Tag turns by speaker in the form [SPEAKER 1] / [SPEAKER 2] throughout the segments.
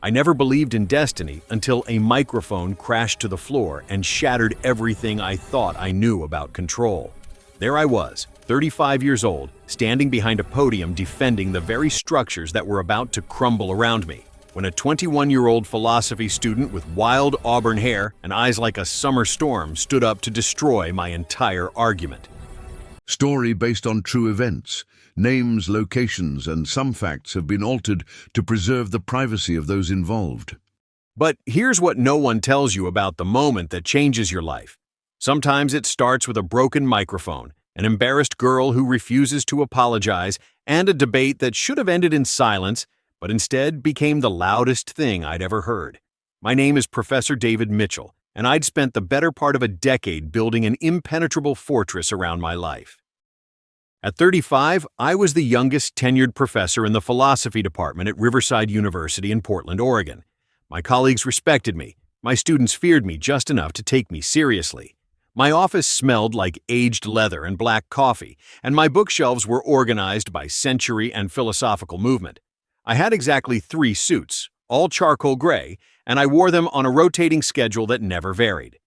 [SPEAKER 1] I never believed in destiny until a microphone crashed to the floor and shattered everything I thought I knew about control. There I was, 35 years old, standing behind a podium defending the very structures that were about to crumble around me, when a 21-year-old philosophy student with wild auburn hair and eyes like a summer storm stood up to destroy my entire argument.
[SPEAKER 2] Story based on true events. Names, locations, and some facts have been altered to preserve the privacy of those involved.
[SPEAKER 1] But here's what no one tells you about the moment that changes your life. Sometimes it starts with a broken microphone, an embarrassed girl who refuses to apologize, and a debate that should have ended in silence, but instead became the loudest thing I'd ever heard. My name is Professor David Mitchell, and I'd spent the better part of a decade building an impenetrable fortress around my life. At 35, I was the youngest tenured professor in the philosophy department at Riverside University in Portland, Oregon. My colleagues respected me. My students feared me just enough to take me seriously. My office smelled like aged leather and black coffee, and my bookshelves were organized by century and philosophical movement. I had exactly 3 suits, all charcoal gray, and I wore them on a rotating schedule that never varied.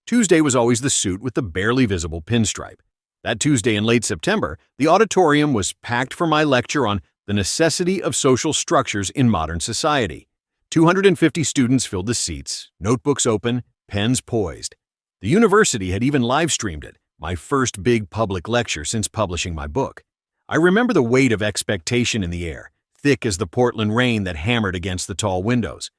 [SPEAKER 1] Tuesday was always the suit with the barely visible pinstripe. That Tuesday in late September, the auditorium was packed for my lecture on the necessity of social structures in modern society. 250 students filled the seats, notebooks open, pens poised. The university had even live-streamed it, my first big public lecture since publishing my book. I remember the weight of expectation in the air, thick as the Portland rain that hammered against the tall windows.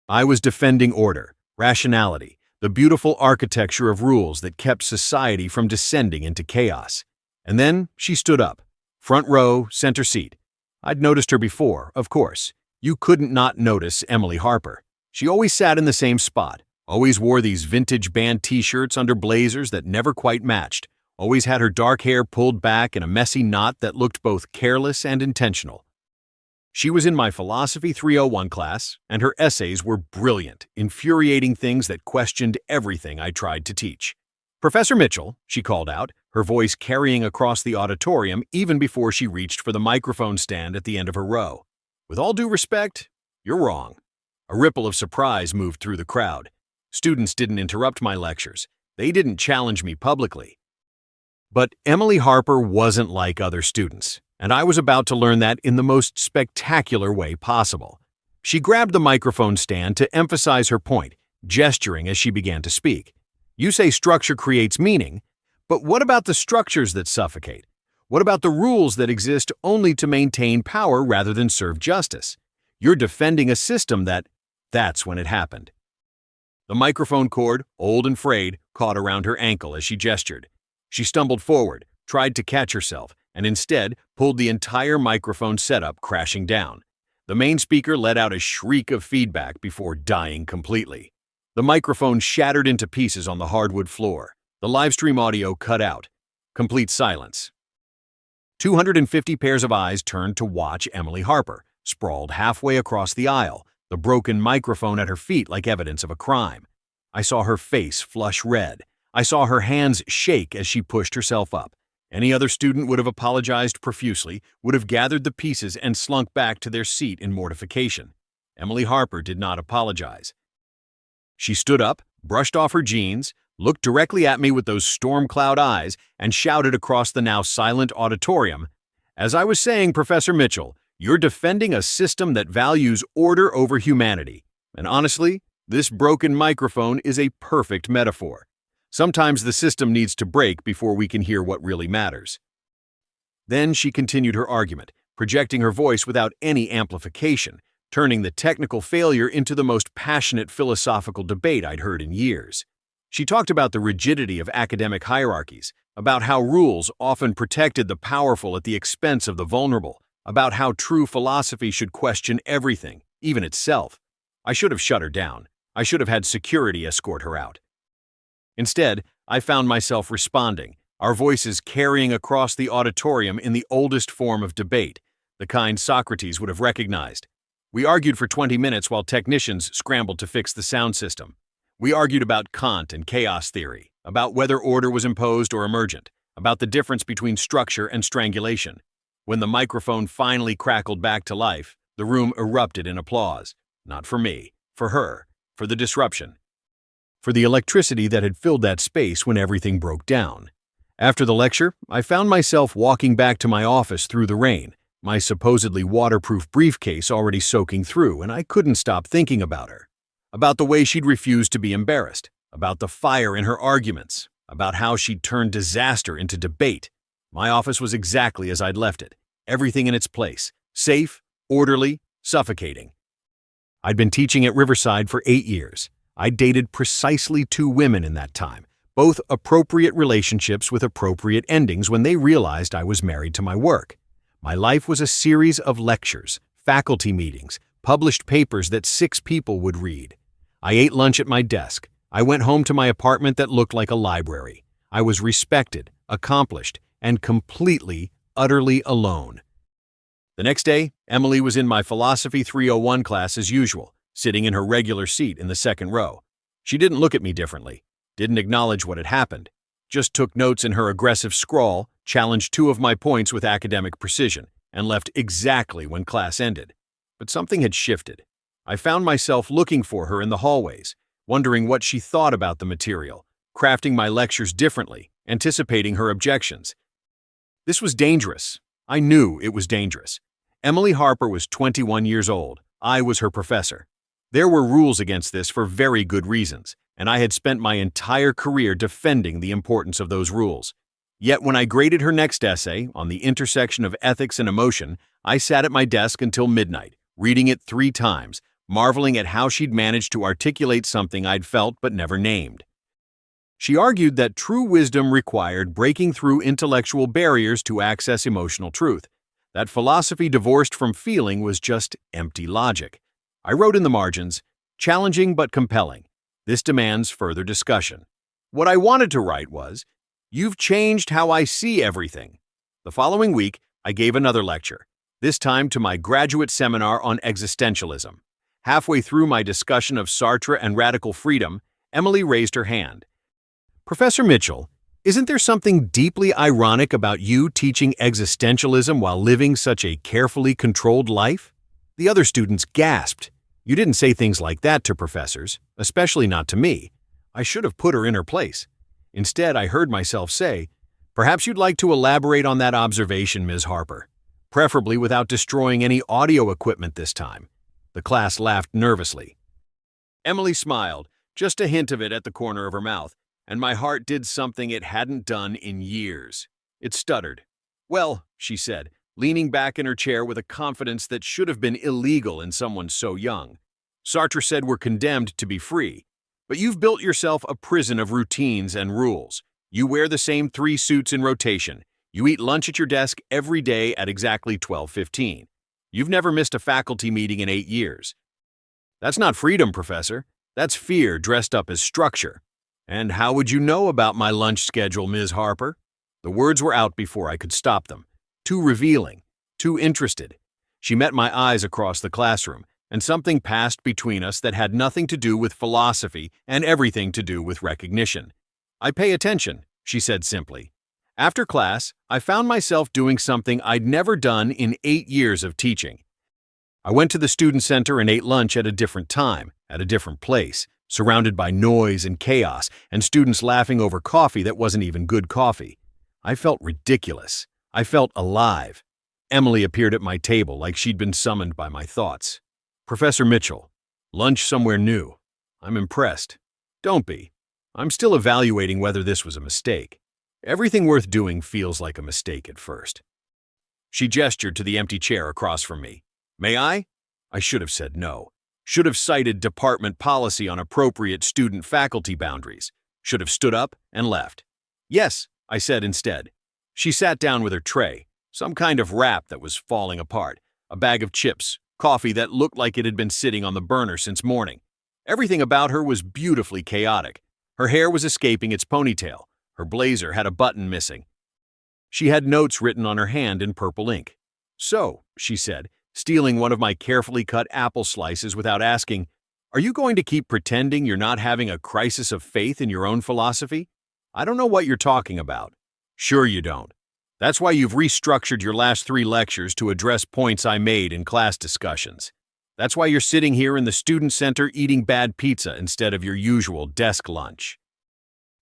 [SPEAKER 1] I was defending order, rationality, the beautiful architecture of rules that kept society from descending into chaos. And then she stood up. Front row, center seat. I'd noticed her before, of course. You couldn't not notice Emily Harper. She always sat in the same spot, always wore these vintage band t-shirts under blazers that never quite matched, always had her dark hair pulled back in a messy knot that looked both careless and intentional. She was in my Philosophy 301 class, and her essays were brilliant, infuriating things that questioned everything I tried to teach. "Professor Mitchell," she called out, her voice carrying across the auditorium even before she reached for the microphone stand at the end of her row. "With all due respect, you're wrong." A ripple of surprise moved through the crowd. Students didn't interrupt my lectures. They didn't challenge me publicly. But Emily Harper wasn't like other students, and I was about to learn that in the most spectacular way possible. She grabbed the microphone stand to emphasize her point, gesturing as she began to speak. "You say structure creates meaning, but what about the structures that suffocate? What about the rules that exist only to maintain power rather than serve justice? You're defending a system that's when it happened." The microphone cord, old and frayed, caught around her ankle as she gestured. She stumbled forward, tried to catch herself, and instead pulled the entire microphone setup crashing down. The main speaker let out a shriek of feedback before dying completely. The microphone shattered into pieces on the hardwood floor. The livestream audio cut out. Complete silence. 250 pairs of eyes turned to watch Emily Harper, sprawled halfway across the aisle, the broken microphone at her feet like evidence of a crime. I saw her face flush red. I saw her hands shake as she pushed herself up. Any other student would have apologized profusely, would have gathered the pieces and slunk back to their seat in mortification. Emily Harper did not apologize. She stood up, brushed off her jeans, looked directly at me with those storm cloud eyes, and shouted across the now silent auditorium, "As I was saying, Professor Mitchell, you're defending a system that values order over humanity. And honestly, this broken microphone is a perfect metaphor. Sometimes the system needs to break before we can hear what really matters." Then she continued her argument, projecting her voice without any amplification, turning the technical failure into the most passionate philosophical debate I'd heard in years. She talked about the rigidity of academic hierarchies, about how rules often protected the powerful at the expense of the vulnerable, about how true philosophy should question everything, even itself. I should have shut her down. I should have had security escort her out. Instead, I found myself responding, our voices carrying across the auditorium in the oldest form of debate, the kind Socrates would have recognized. We argued for 20 minutes while technicians scrambled to fix the sound system. We argued about Kant and chaos theory, about whether order was imposed or emergent, about the difference between structure and strangulation. When the microphone finally crackled back to life, The room erupted in applause. Not for me, for her, for the disruption, for the electricity that had filled that space when everything broke down. After the lecture, I found myself walking back to my office through the rain, my supposedly waterproof briefcase already soaking through, and I couldn't stop thinking about her. About the way she'd refused to be embarrassed, about the fire in her arguments, about how she'd turned disaster into debate. My office was exactly as I'd left it, everything in its place, safe, orderly, suffocating. I'd been teaching at Riverside for 8 years. I'd dated precisely 2 women in that time, both appropriate relationships with appropriate endings when they realized I was married to my work. My life was a series of lectures, faculty meetings, published papers that 6 people would read. I ate lunch at my desk. I went home to my apartment that looked like a library. I was respected, accomplished, and completely, utterly alone. The next day, Emily was in my Philosophy 301 class as usual, sitting in her regular seat in the second row. She didn't look at me differently, didn't acknowledge what had happened, just took notes in her aggressive scrawl, challenged 2 of my points with academic precision, and left exactly when class ended. But something had shifted. I found myself looking for her in the hallways, wondering what she thought about the material, crafting my lectures differently, anticipating her objections. This was dangerous. I knew it was dangerous. Emily Harper was 21 years old. I was her professor. There were rules against this for very good reasons, and I had spent my entire career defending the importance of those rules. Yet when I graded her next essay on the intersection of ethics and emotion, I sat at my desk until midnight, reading it 3 times, marveling at how she'd managed to articulate something I'd felt but never named. She argued that true wisdom required breaking through intellectual barriers to access emotional truth, that philosophy divorced from feeling was just empty logic. I wrote in the margins, challenging but compelling. This demands further discussion. What I wanted to write was, you've changed how I see everything. The following week, I gave another lecture, this time to my graduate seminar on existentialism. Halfway through my discussion of Sartre and radical freedom, Emily raised her hand. Professor Mitchell, isn't there something deeply ironic about you teaching existentialism while living such a carefully controlled life? The other students gasped. You didn't say things like that to professors, especially not to me. I should have put her in her place. Instead, I heard myself say, perhaps you'd like to elaborate on that observation, Ms. Harper, preferably without destroying any audio equipment this time. The class laughed nervously. Emily smiled, just a hint of it at the corner of her mouth, and my heart did something it hadn't done in years. It stuttered. Well, she said, leaning back in her chair with a confidence that should have been illegal in someone so young. Sartre said we're condemned to be free, but you've built yourself a prison of routines and rules. You wear the same 3 suits in rotation. You eat lunch at your desk every day at exactly 12:15. You've never missed a faculty meeting in 8 years. That's not freedom, Professor. That's fear dressed up as structure. And how would you know about my lunch schedule, Ms. Harper? The words were out before I could stop them. Too revealing, too interested. She met my eyes across the classroom, and something passed between us that had nothing to do with philosophy and everything to do with recognition. I pay attention, she said simply. After class, I found myself doing something I'd never done in 8 years of teaching. I went to the student center and ate lunch at a different time, at a different place, surrounded by noise and chaos and students laughing over coffee that wasn't even good coffee. I felt ridiculous. I felt alive. Emily appeared at my table like she'd been summoned by my thoughts. Professor Mitchell, lunch somewhere new. I'm impressed. Don't be. I'm still evaluating whether this was a mistake. Everything worth doing feels like a mistake at first. She gestured to the empty chair across from me. May I? I should have said no. Should have cited department policy on appropriate student-faculty boundaries. Should have stood up and left. Yes, I said instead. She sat down with her tray, some kind of wrap that was falling apart, a bag of chips, coffee that looked like it had been sitting on the burner since morning. Everything about her was beautifully chaotic. Her hair was escaping its ponytail. Her blazer had a button missing. She had notes written on her hand in purple ink. So, she said, stealing one of my carefully cut apple slices without asking, are you going to keep pretending you're not having a crisis of faith in your own philosophy? I don't know what you're talking about. Sure you don't. That's why you've restructured your last 3 lectures to address points I made in class discussions. That's why you're sitting here in the student center eating bad pizza instead of your usual desk lunch.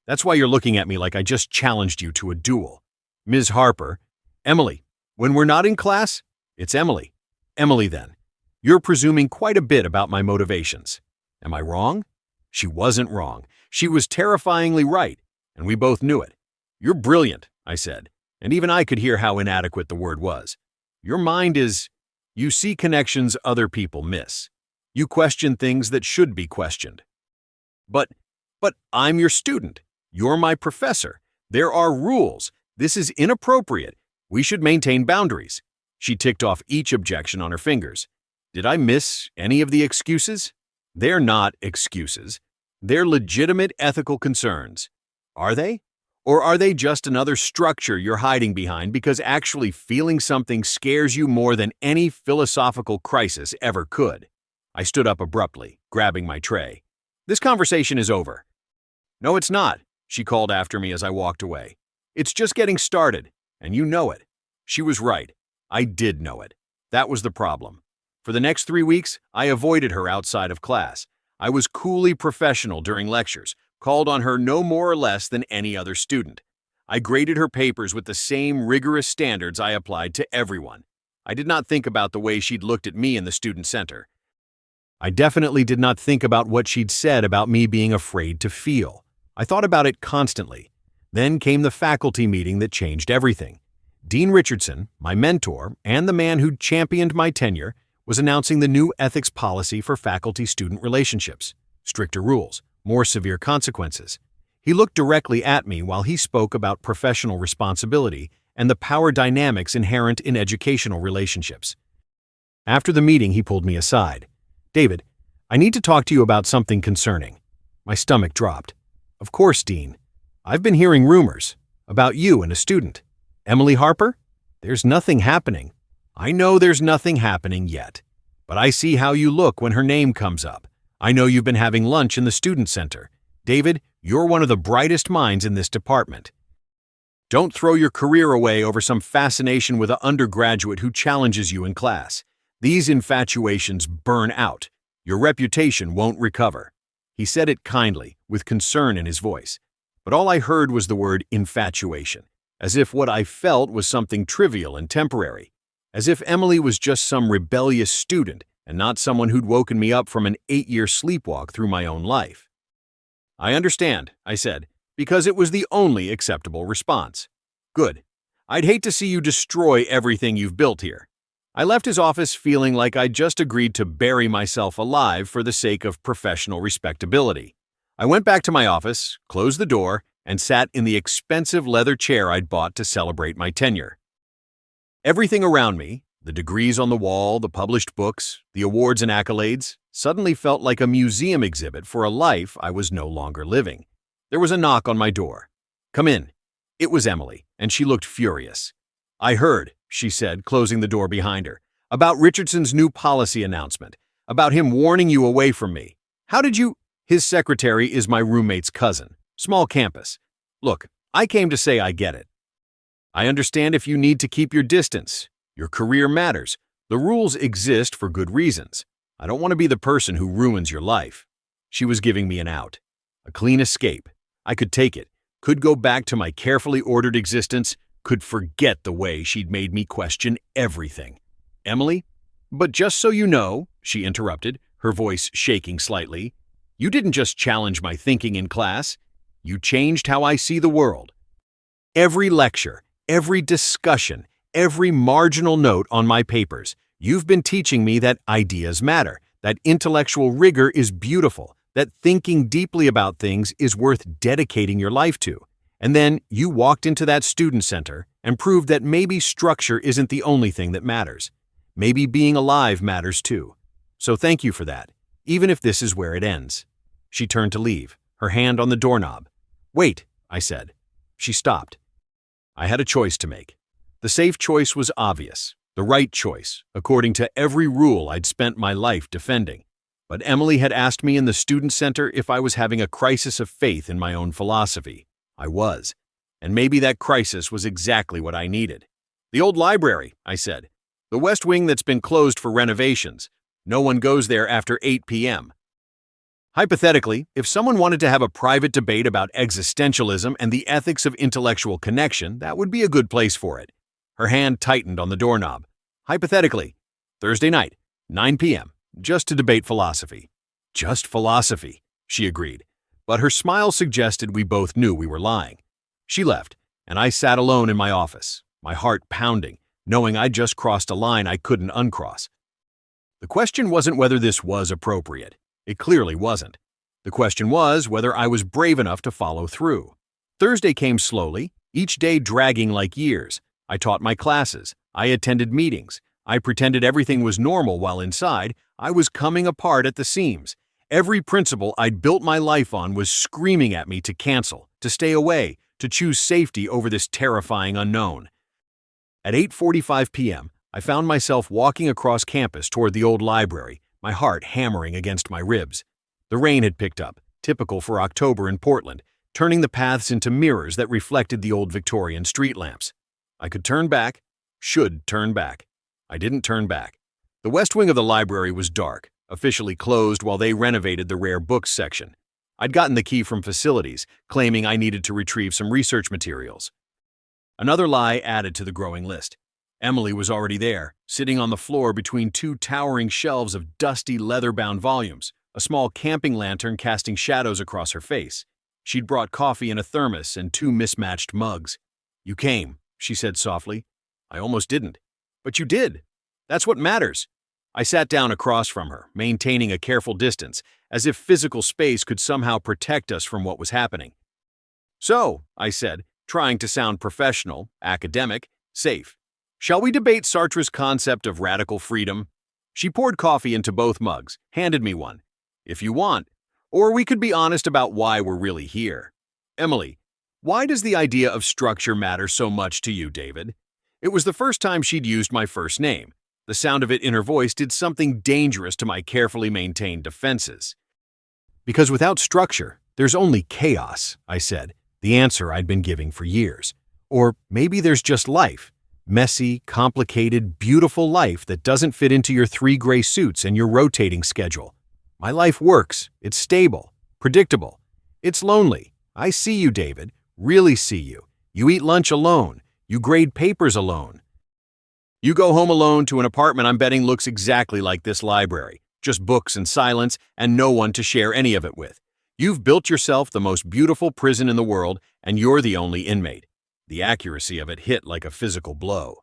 [SPEAKER 1] That's why you're looking at me like I just challenged you to a duel. Ms. Harper, Emily, when we're not in class, it's Emily. Emily, then. You're presuming quite a bit about my motivations. Am I wrong? She wasn't wrong. She was terrifyingly right, and we both knew it. You're brilliant, I said, and even I could hear how inadequate the word was. Your mind is... You see connections other people miss. You question things that should be questioned. But I'm your student. You're my professor. There are rules. This is inappropriate. We should maintain boundaries. She ticked off each objection on her fingers. Did I miss any of the excuses? They're not excuses. They're legitimate ethical concerns. Are they? Or are they just another structure you're hiding behind because actually feeling something scares you more than any philosophical crisis ever could? I stood up abruptly, grabbing my tray. This conversation is over. No, it's not, she called after me as I walked away. It's just getting started, and you know it. She was right. I did know it. That was the problem. For the next 3 weeks, I avoided her outside of class. I was coolly professional during lectures, called on her no more or less than any other student. I graded her papers with the same rigorous standards I applied to everyone. I did not think about the way she'd looked at me in the student center. I definitely did not think about what she'd said about me being afraid to feel. I thought about it constantly. Then came the faculty meeting that changed everything. Dean Richardson, my mentor, and the man who'd championed my tenure, was announcing the new ethics policy for faculty-student relationships. Stricter rules, more severe consequences. He looked directly at me while he spoke about professional responsibility and the power dynamics inherent in educational relationships. After the meeting, he pulled me aside. David, I need to talk to you about something concerning. My stomach dropped. Of course, Dean. I've been hearing rumors about you and a student. Emily Harper? There's nothing happening. I know there's nothing happening yet. But I see how you look when her name comes up. I know you've been having lunch in the student center. David, you're one of the brightest minds in this department. Don't throw your career away over some fascination with an undergraduate who challenges you in class. These infatuations burn out. Your reputation won't recover. He said it kindly, with concern in his voice. But all I heard was the word infatuation, as if what I felt was something trivial and temporary. As if Emily was just some rebellious student and not someone who'd woken me up from an 8-year sleepwalk through my own life. I understand, I said, because it was the only acceptable response. Good. I'd hate to see you destroy everything you've built here. I left his office feeling like I'd just agreed to bury myself alive for the sake of professional respectability. I went back to my office, closed the door, and sat in the expensive leather chair I'd bought to celebrate my tenure. Everything around me, the degrees on the wall, the published books, the awards and accolades, suddenly felt like a museum exhibit for a life I was no longer living. There was a knock on my door. Come in. It was Emily, and she looked furious. I heard, she said, closing the door behind her, about Richardson's new policy announcement, about him warning you away from me. How did you... His secretary is my roommate's cousin. Small campus. Look, I came to say I get it. I understand if you need to keep your distance. Your career matters. The rules exist for good reasons. I don't want to be the person who ruins your life. She was giving me an out. A clean escape. I could take it. Could go back to my carefully ordered existence. Could forget the way she'd made me question everything. Emily? But just so you know, she interrupted, her voice shaking slightly, you didn't just challenge my thinking in class. You changed how I see the world. Every lecture, every discussion, every marginal note on my papers, you've been teaching me that ideas matter, that intellectual rigor is beautiful, that thinking deeply about things is worth dedicating your life to. And then you walked into that student center and proved that maybe structure isn't the only thing that matters. Maybe being alive matters too. So thank you for that, even if this is where it ends. She turned to leave, her hand on the doorknob. Wait, I said. She stopped. I had a choice to make. The safe choice was obvious, the right choice, according to every rule I'd spent my life defending. But Emily had asked me in the student center if I was having a crisis of faith in my own philosophy. I was. And maybe that crisis was exactly what I needed. The old library, I said. The West Wing that's been closed for renovations. No one goes there after 8 p.m. Hypothetically, if someone wanted to have a private debate about existentialism and the ethics of intellectual connection, that would be a good place for it. Her hand tightened on the doorknob. Hypothetically, Thursday night, 9 p.m., just to debate philosophy. Just philosophy, she agreed, but her smile suggested we both knew we were lying. She left, and I sat alone in my office, my heart pounding, knowing I'd just crossed a line I couldn't uncross. The question wasn't whether this was appropriate. It clearly wasn't. The question was whether I was brave enough to follow through. Thursday came slowly, each day dragging like years. I taught my classes. I attended meetings. I pretended everything was normal while inside, I was coming apart at the seams. Every principle I'd built my life on was screaming at me to cancel, to stay away, to choose safety over this terrifying unknown. At 8:45 p.m., I found myself walking across campus toward the old library, my heart hammering against my ribs. The rain had picked up, typical for October in Portland, turning the paths into mirrors that reflected the old Victorian street lamps. I could turn back, should turn back. I didn't turn back. The west wing of the library was dark, officially closed while they renovated the rare books section. I'd gotten the key from facilities, claiming I needed to retrieve some research materials. Another lie added to the growing list. Emily was already there, sitting on the floor between two towering shelves of dusty leather-bound volumes, a small camping lantern casting shadows across her face. She'd brought coffee in a thermos and two mismatched mugs. "You came," she said softly. "I almost didn't." "But you did. That's what matters." I sat down across from her, maintaining a careful distance, as if physical space could somehow protect us from what was happening. "So," I said, trying to sound professional, academic, safe, "shall we debate Sartre's concept of radical freedom?" She poured coffee into both mugs, handed me one. "If you want. Or we could be honest about why we're really here. Emily, why does the idea of structure matter so much to you, David?" It was the first time she'd used my first name. The sound of it in her voice did something dangerous to my carefully maintained defenses. "Because without structure, there's only chaos," I said, the answer I'd been giving for years. Or maybe there's just life. Messy, complicated, beautiful life that doesn't fit into your 3 gray suits and your rotating schedule. My life works. It's stable, predictable. It's lonely. I see you, David. Really see you. You eat lunch alone. You grade papers alone. You go home alone to an apartment I'm betting looks exactly like this library. Just books and silence and no one to share any of it with. You've built yourself the most beautiful prison in the world and you're the only inmate. The accuracy of it hit like a physical blow.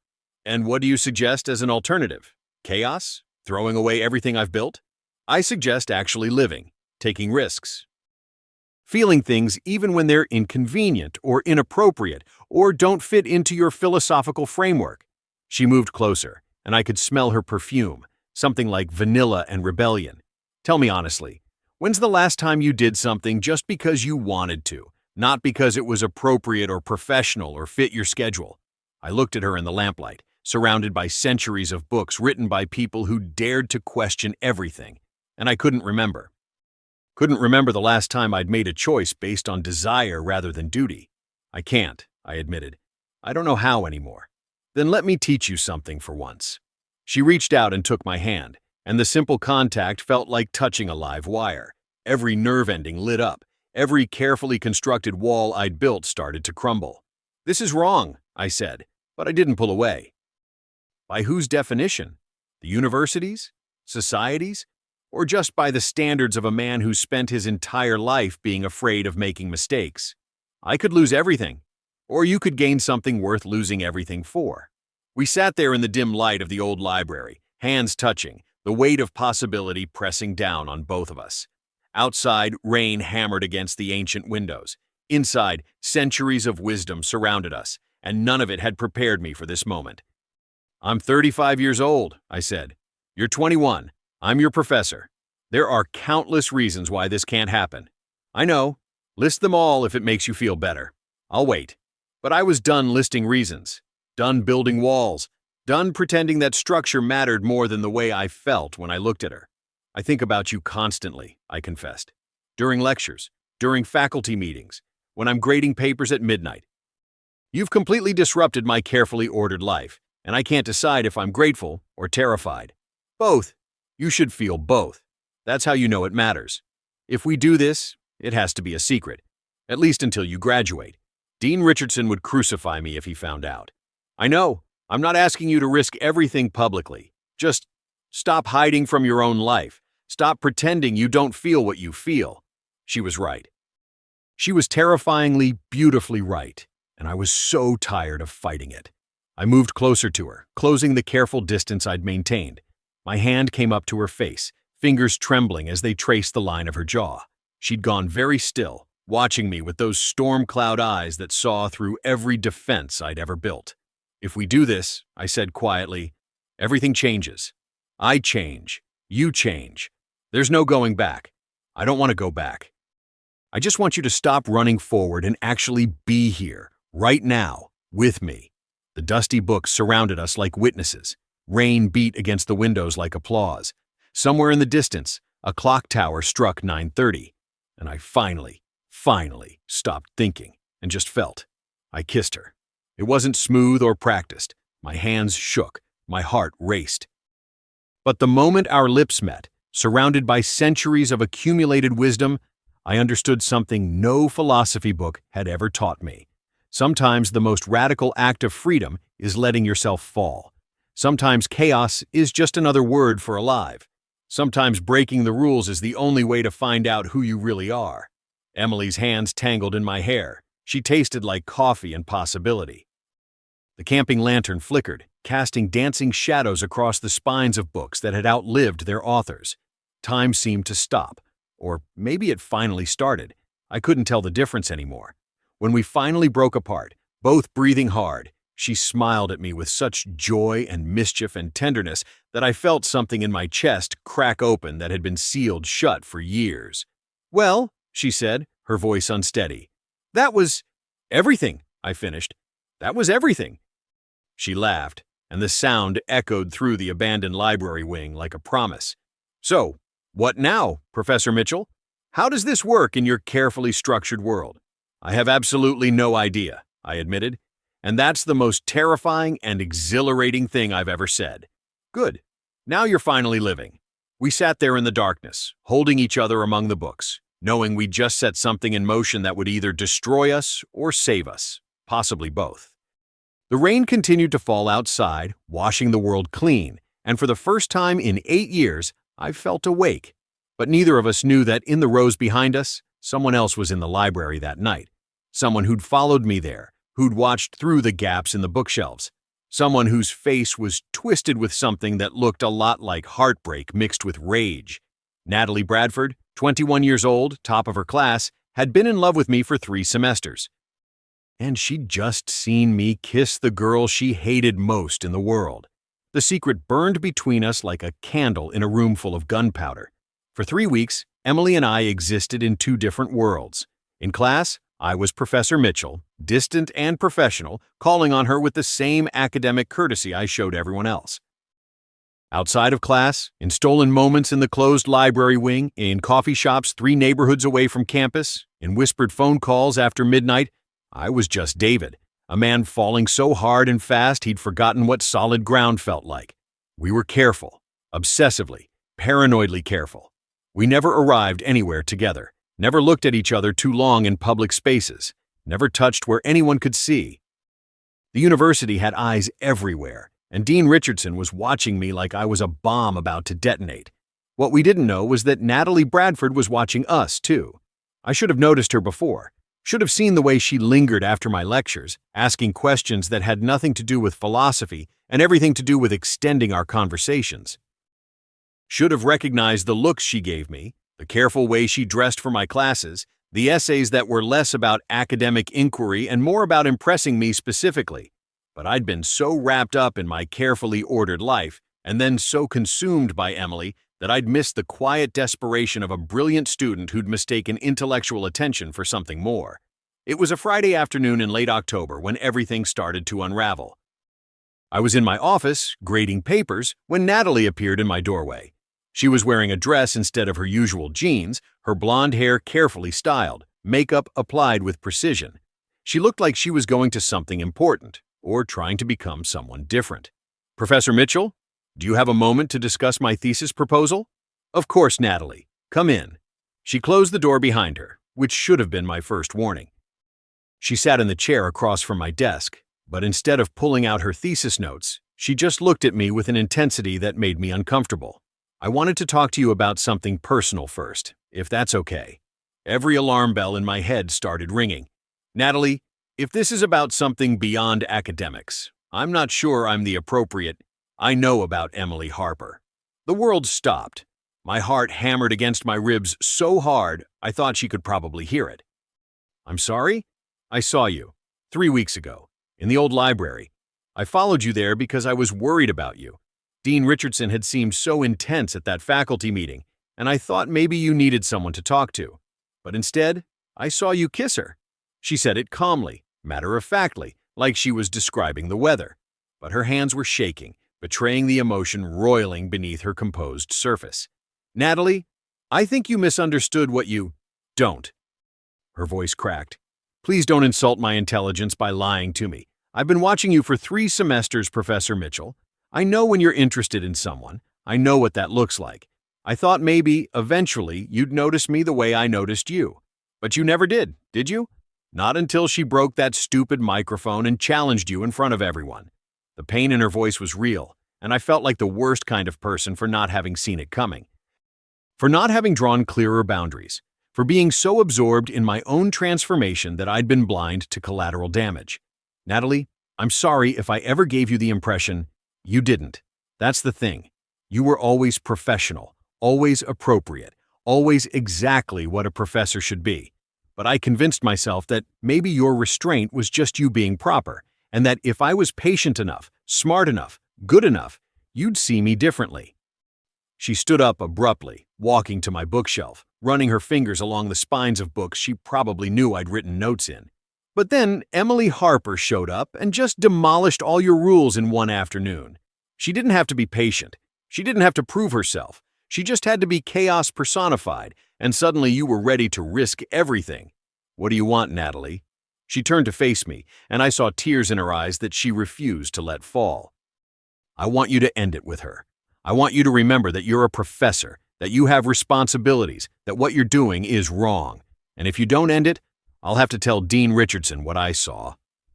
[SPEAKER 1] And what do you suggest as an alternative? Chaos? Throwing away everything I've built? I suggest actually living, taking risks. Feeling things even when they're inconvenient or inappropriate or don't fit into your philosophical framework. She moved closer, and I could smell her perfume, something like vanilla and rebellion. "Tell me honestly, when's the last time you did something just because you wanted to, not because it was appropriate or professional or fit your schedule?" I looked at her in the lamplight, surrounded by centuries of books written by people who dared to question everything, and I couldn't remember. Couldn't remember the last time I'd made a choice based on desire rather than duty. "I can't," I admitted. "I don't know how anymore." "Then let me teach you something for once." She reached out and took my hand, and the simple contact felt like touching a live wire. Every nerve ending lit up. Every carefully constructed wall I'd built started to crumble. "This is wrong," I said, but I didn't pull away. By whose definition? The universities? Societies? Or just by the standards of a man who spent his entire life being afraid of making mistakes? I could lose everything, or you could gain something worth losing everything for. We sat there in the dim light of the old library, hands touching, the weight of possibility pressing down on both of us. Outside, rain hammered against the ancient windows. Inside, centuries of wisdom surrounded us, and none of it had prepared me for this moment. "I'm 35 years old," I said. "You're 21. I'm your professor. There are countless reasons why this can't happen. I know. List them all if it makes you feel better. I'll wait." But I was done listing reasons, done building walls, done pretending that structure mattered more than the way I felt when I looked at her. "I think about you constantly," I confessed. "During lectures, during faculty meetings, when I'm grading papers at midnight. You've completely disrupted my carefully ordered life, and I can't decide if I'm grateful or terrified. Both. You should feel both. That's how you know it matters. If we do this, it has to be a secret, at least until you graduate. Dean Richardson would crucify me if he found out. I know, I'm not asking you to risk everything publicly. Just stop hiding from your own life. Stop pretending you don't feel what you feel. She was right. She was terrifyingly, beautifully right, and I was so tired of fighting it. I moved closer to her, closing the careful distance I'd maintained. My hand came up to her face, fingers trembling as they traced the line of her jaw. She'd gone very still, watching me with those storm cloud eyes that saw through every defense I'd ever built. If we do this, I said quietly, everything changes. I change. You change. There's no going back. I don't want to go back. I just want you to stop running forward and actually be here, right now, with me. The dusty books surrounded us like witnesses. Rain beat against the windows like applause. Somewhere in the distance, a clock tower struck 9:30, and I finally stopped thinking and just felt. I kissed her. It wasn't smooth or practiced. My hands shook. My heart raced. But the moment our lips met, surrounded by centuries of accumulated wisdom, I understood something no philosophy book had ever taught me. Sometimes the most radical act of freedom is letting yourself fall. Sometimes chaos is just another word for alive. Sometimes breaking the rules is the only way to find out who you really are. Emily's hands tangled in my hair. She tasted like coffee and possibility. The camping lantern flickered, casting dancing shadows across the spines of books that had outlived their authors. Time seemed to stop. Or maybe it finally started. I couldn't tell the difference anymore. When we finally broke apart, both breathing hard, she smiled at me with such joy and mischief and tenderness that I felt something in my chest crack open that had been sealed shut for years. "Well," she said, her voice unsteady. "That was everything," I finished. "That was everything." She laughed, and the sound echoed through the abandoned library wing like a promise. "So, what now, Professor Mitchell? How does this work in your carefully structured world?" "I have absolutely no idea," I admitted, "and that's the most terrifying and exhilarating thing I've ever said." "Good. Now you're finally living." We sat there in the darkness, holding each other among the books, knowing we'd just set something in motion that would either destroy us or save us, possibly both. The rain continued to fall outside, washing the world clean, and for the first time in 8 years, I felt awake. But neither of us knew that in the rows behind us, someone else was in the library that night. Someone who'd followed me there, who'd watched through the gaps in the bookshelves. Someone whose face was twisted with something that looked a lot like heartbreak mixed with rage. Natalie Bradford, 21 years old, top of her class, had been in love with me for 3 semesters. And she'd just seen me kiss the girl she hated most in the world. The secret burned between us like a candle in a room full of gunpowder. For 3 weeks, Emily and I existed in 2 different worlds. In class, I was Professor Mitchell, distant and professional, calling on her with the same academic courtesy I showed everyone else. Outside of class, in stolen moments in the closed library wing, in coffee shops 3 neighborhoods away from campus, in whispered phone calls after midnight, I was just David, a man falling so hard and fast he'd forgotten what solid ground felt like. We were careful, obsessively, paranoidly careful. We never arrived anywhere together, never looked at each other too long in public spaces, never touched where anyone could see. The university had eyes everywhere, and Dean Richardson was watching me like I was a bomb about to detonate. What we didn't know was that Natalie Bradford was watching us, too. I should have noticed her before. Should have seen the way she lingered after my lectures, asking questions that had nothing to do with philosophy and everything to do with extending our conversations. Should have recognized the looks she gave me, the careful way she dressed for my classes, the essays that were less about academic inquiry and more about impressing me specifically. But I'd been so wrapped up in my carefully ordered life, and then so consumed by Emily, that I'd missed the quiet desperation of a brilliant student who'd mistaken intellectual attention for something more. It was a Friday afternoon in late October when everything started to unravel. I was in my office, grading papers, when Natalie appeared in my doorway. She was wearing a dress instead of her usual jeans, her blonde hair carefully styled, makeup applied with precision. She looked like she was going to something important, or trying to become someone different. Professor Mitchell, do you have a moment to discuss my thesis proposal? Of course, Natalie. Come in. She closed the door behind her, which should have been my first warning. She sat in the chair across from my desk, but instead of pulling out her thesis notes, she just looked at me with an intensity that made me uncomfortable. I wanted to talk to you about something personal first, if that's okay. Every alarm bell in my head started ringing. Natalie, if this is about something beyond academics, I'm not sure I'm the appropriate. I know about Emily Harper. The world stopped. My heart hammered against my ribs so hard I thought she could probably hear it. I'm sorry? I saw you 3 weeks ago in the old library. I followed you there because I was worried about you. Dean Richardson had seemed so intense at that faculty meeting, and I thought maybe you needed someone to talk to. But instead, I saw you kiss her. She said it calmly, matter-of-factly, like she was describing the weather. But her hands were shaking, betraying the emotion roiling beneath her composed surface. Natalie, I think you misunderstood what you don't. Her voice cracked. Please don't insult my intelligence by lying to me. I've been watching you for 3 semesters, Professor Mitchell. I know when you're interested in someone. I know what that looks like. I thought maybe, eventually, you'd notice me the way I noticed you. But you never did you? Not until she broke that stupid microphone and challenged you in front of everyone. The pain in her voice was real, and I felt like the worst kind of person for not having seen it coming. For not having drawn clearer boundaries. For being so absorbed in my own transformation that I'd been blind to collateral damage. Natalie, I'm sorry if I ever gave you the impression you didn't. That's the thing. You were always professional, always appropriate, always exactly what a professor should be. But I convinced myself that maybe your restraint was just you being proper, and that if I was patient enough, smart enough, good enough, you'd see me differently. She stood up abruptly, walking to my bookshelf, running her fingers along the spines of books she probably knew I'd written notes in. But then Emily Harper showed up and just demolished all your rules in one afternoon. She didn't have to be patient. She didn't have to prove herself. She just had to be chaos personified, and suddenly you were ready to risk everything. What do you want, Natalie? She turned to face me, and I saw tears in her eyes that she refused to let fall. I want you to end it with her. I want you to remember that you're a professor, that you have responsibilities, that what you're doing is wrong. And if you don't end it, I'll have to tell Dean Richardson what I saw.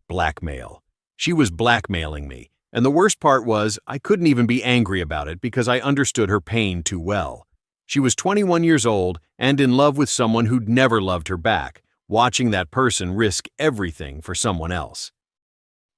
[SPEAKER 1] Blackmail. She was blackmailing me, and the worst part was I couldn't even be angry about it because I understood her pain too well. She was 21 years old and in love with someone who'd never loved her back, watching that person risk everything for someone else.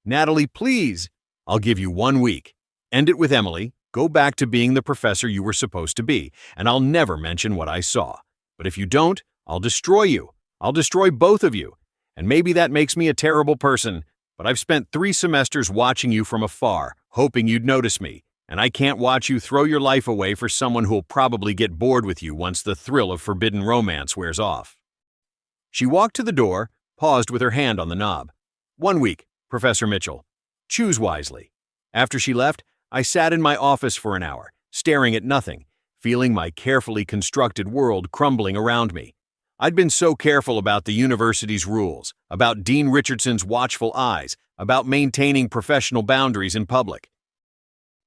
[SPEAKER 1] Natalie, please. I'll give you 1 week. End it with Emily. Go back to being the professor you were supposed to be, and I'll never mention what I saw. But if you don't, I'll destroy you. I'll destroy both of you. And maybe that makes me a terrible person, but I've spent 3 semesters watching you from afar, hoping you'd notice me, and I can't watch you throw your life away for someone who'll probably get bored with you once the thrill of forbidden romance wears off. She walked to the door, paused with her hand on the knob. 1 week, Professor Mitchell. Choose wisely. After she left, I sat in my office for an hour, staring at nothing, feeling my carefully constructed world crumbling around me. I'd been so careful about the university's rules, about Dean Richardson's watchful eyes, about maintaining professional boundaries in public.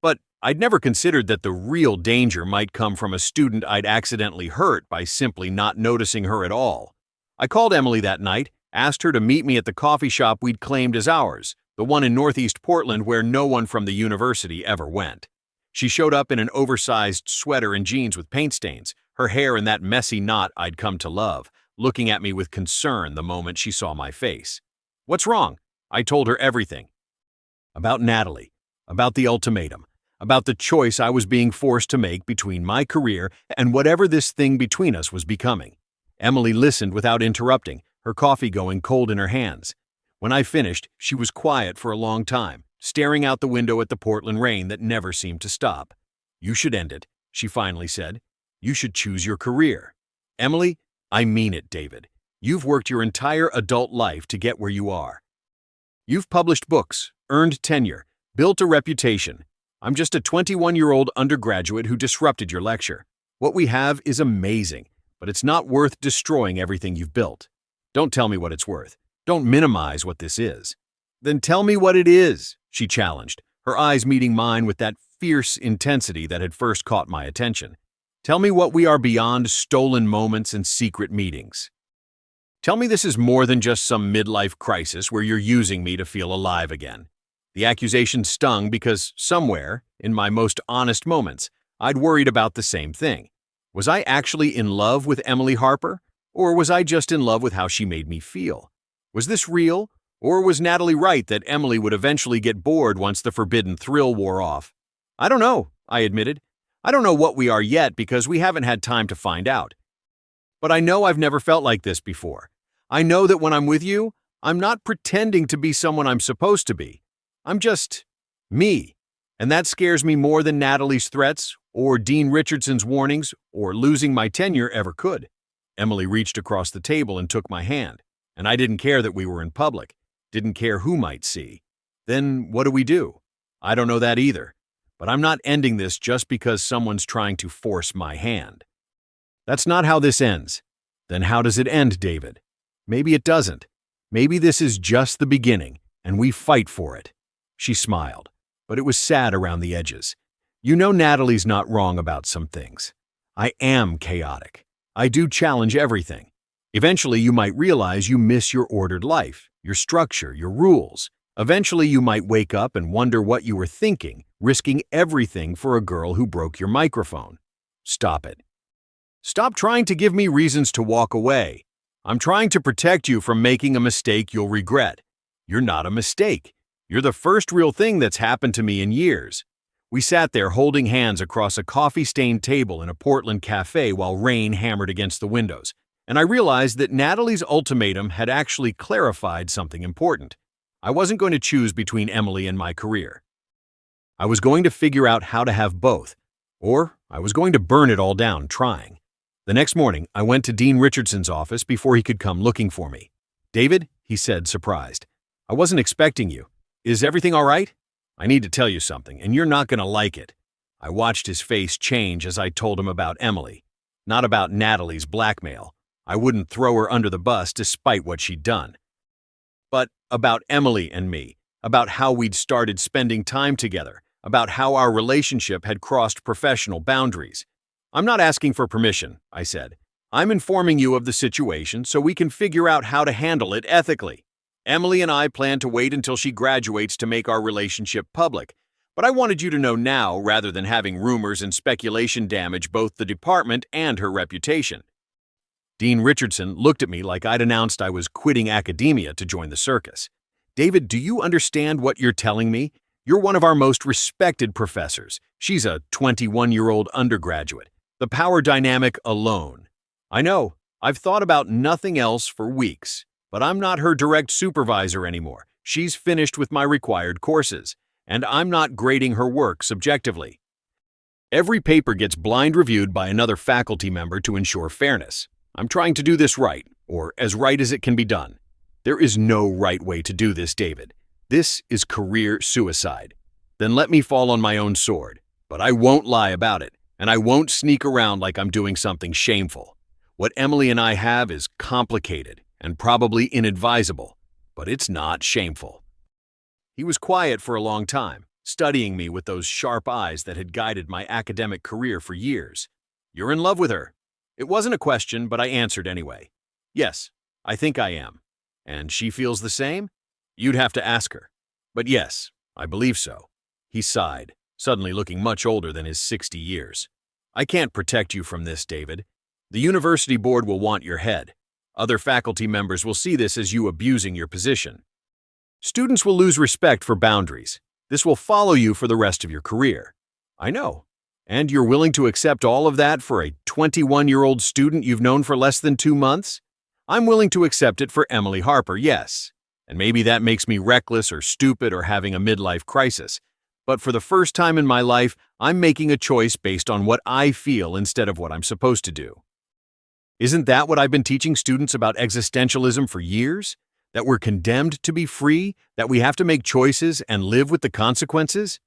[SPEAKER 1] But I'd never considered that the real danger might come from a student I'd accidentally hurt by simply not noticing her at all. I called Emily that night, asked her to meet me at the coffee shop we'd claimed as ours, the one in Northeast Portland where no one from the university ever went. She showed up in an oversized sweater and jeans with paint stains, her hair in that messy knot I'd come to love, looking at me with concern the moment she saw my face. What's wrong? I told her everything. About Natalie, about the ultimatum, about the choice I was being forced to make between my career and whatever this thing between us was becoming. Emily listened without interrupting, her coffee going cold in her hands. When I finished, she was quiet for a long time, staring out the window at the Portland rain that never seemed to stop. You should end it, she finally said. You should choose your career. Emily, I mean it, David. You've worked your entire adult life to get where you are. You've published books, earned tenure, built a reputation. I'm just a 21-year-old undergraduate who disrupted your lecture. What we have is amazing, but it's not worth destroying everything you've built. Don't tell me what it's worth. Don't minimize what this is. Then tell me what it is, she challenged, her eyes meeting mine with that fierce intensity that had first caught my attention. Tell me what we are beyond stolen moments and secret meetings. Tell me this is more than just some midlife crisis where you're using me to feel alive again. The accusation stung because somewhere, in my most honest moments, I'd worried about the same thing. Was I actually in love with Emily Harper? Or was I just in love with how she made me feel? Was this real? Or was Natalie right that Emily would eventually get bored once the forbidden thrill wore off? I don't know, I admitted. I don't know what we are yet because we haven't had time to find out. But I know I've never felt like this before. I know that when I'm with you, I'm not pretending to be someone I'm supposed to be. I'm just me. And that scares me more than Natalie's threats, or Dean Richardson's warnings, or losing my tenure ever could. Emily reached across the table and took my hand, and I didn't care that we were in public, didn't care who might see. Then what do we do? I don't know that either, but I'm not ending this just because someone's trying to force my hand. That's not how this ends. Then how does it end, David? Maybe it doesn't. Maybe this is just the beginning, and we fight for it. She smiled, but it was sad around the edges. You know Natalie's not wrong about some things. I am chaotic. I do challenge everything. Eventually, you might realize you miss your ordered life, your structure, your rules. Eventually, you might wake up and wonder what you were thinking, risking everything for a girl who broke your microphone. Stop it. Stop trying to give me reasons to walk away. I'm trying to protect you from making a mistake you'll regret. You're not a mistake. You're the first real thing that's happened to me in years. We sat there holding hands across a coffee-stained table in a Portland cafe while rain hammered against the windows, and I realized that Natalie's ultimatum had actually clarified something important. I wasn't going to choose between Emily and my career. I was going to figure out how to have both, or I was going to burn it all down trying. The next morning, I went to Dean Richardson's office before he could come looking for me. "David," he said, surprised, "I wasn't expecting you. Is everything all right? I need to tell you something, and you're not going to like it." I watched his face change as I told him about Emily, not about Natalie's blackmail. I wouldn't throw her under the bus despite what she'd done. But about Emily and me, about how we'd started spending time together, about how our relationship had crossed professional boundaries. "I'm not asking for permission," I said. "I'm informing you of the situation so we can figure out how to handle it ethically. Emily and I plan to wait until she graduates to make our relationship public, but I wanted you to know now rather than having rumors and speculation damage both the department and her reputation." Dean Richardson looked at me like I'd announced I was quitting academia to join the circus. "David, do you understand what you're telling me? You're one of our most respected professors. She's a 21-year-old undergraduate. The power dynamic alone. I know, I've thought about nothing else for weeks. But I'm not her direct supervisor anymore. She's finished with my required courses, and I'm not grading her work subjectively. Every paper gets blind reviewed by another faculty member to ensure fairness. I'm trying to do this right, or as right as it can be done. There is no right way to do this, David. This is career suicide. Then let me fall on my own sword. But I won't lie about it, and I won't sneak around like I'm doing something shameful. What Emily and I have is complicated and probably inadvisable, but it's not shameful." He was quiet for a long time, studying me with those sharp eyes that had guided my academic career for years. "You're in love with her." It wasn't a question, but I answered anyway. "Yes, I think I am." "And she feels the same?" "You'd have to ask her. But yes, I believe so." He sighed, suddenly looking much older than his 60 years. "I can't protect you from this, David. The university board will want your head. Other faculty members will see this as you abusing your position. Students will lose respect for boundaries. This will follow you for the rest of your career." "I know. And you're willing to accept all of that for a 21-year-old student you've known for less than 2 months? I'm willing to accept it for Emily Harper, yes. And maybe that makes me reckless or stupid or having a midlife crisis. But for the first time in my life, I'm making a choice based on what I feel instead of what I'm supposed to do." Isn't that what I've been teaching students about existentialism for years? That we're condemned to be free, that we have to make choices and live with the consequences?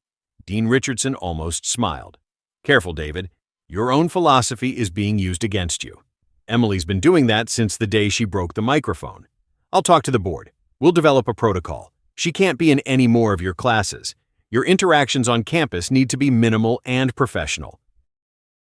[SPEAKER 1] Dean Richardson almost smiled. "Careful, David. Your own philosophy is being used against you. Emily's been doing that since the day she broke the microphone. I'll talk to the board. We'll develop a protocol. She can't be in any more of your classes. Your interactions on campus need to be minimal and professional.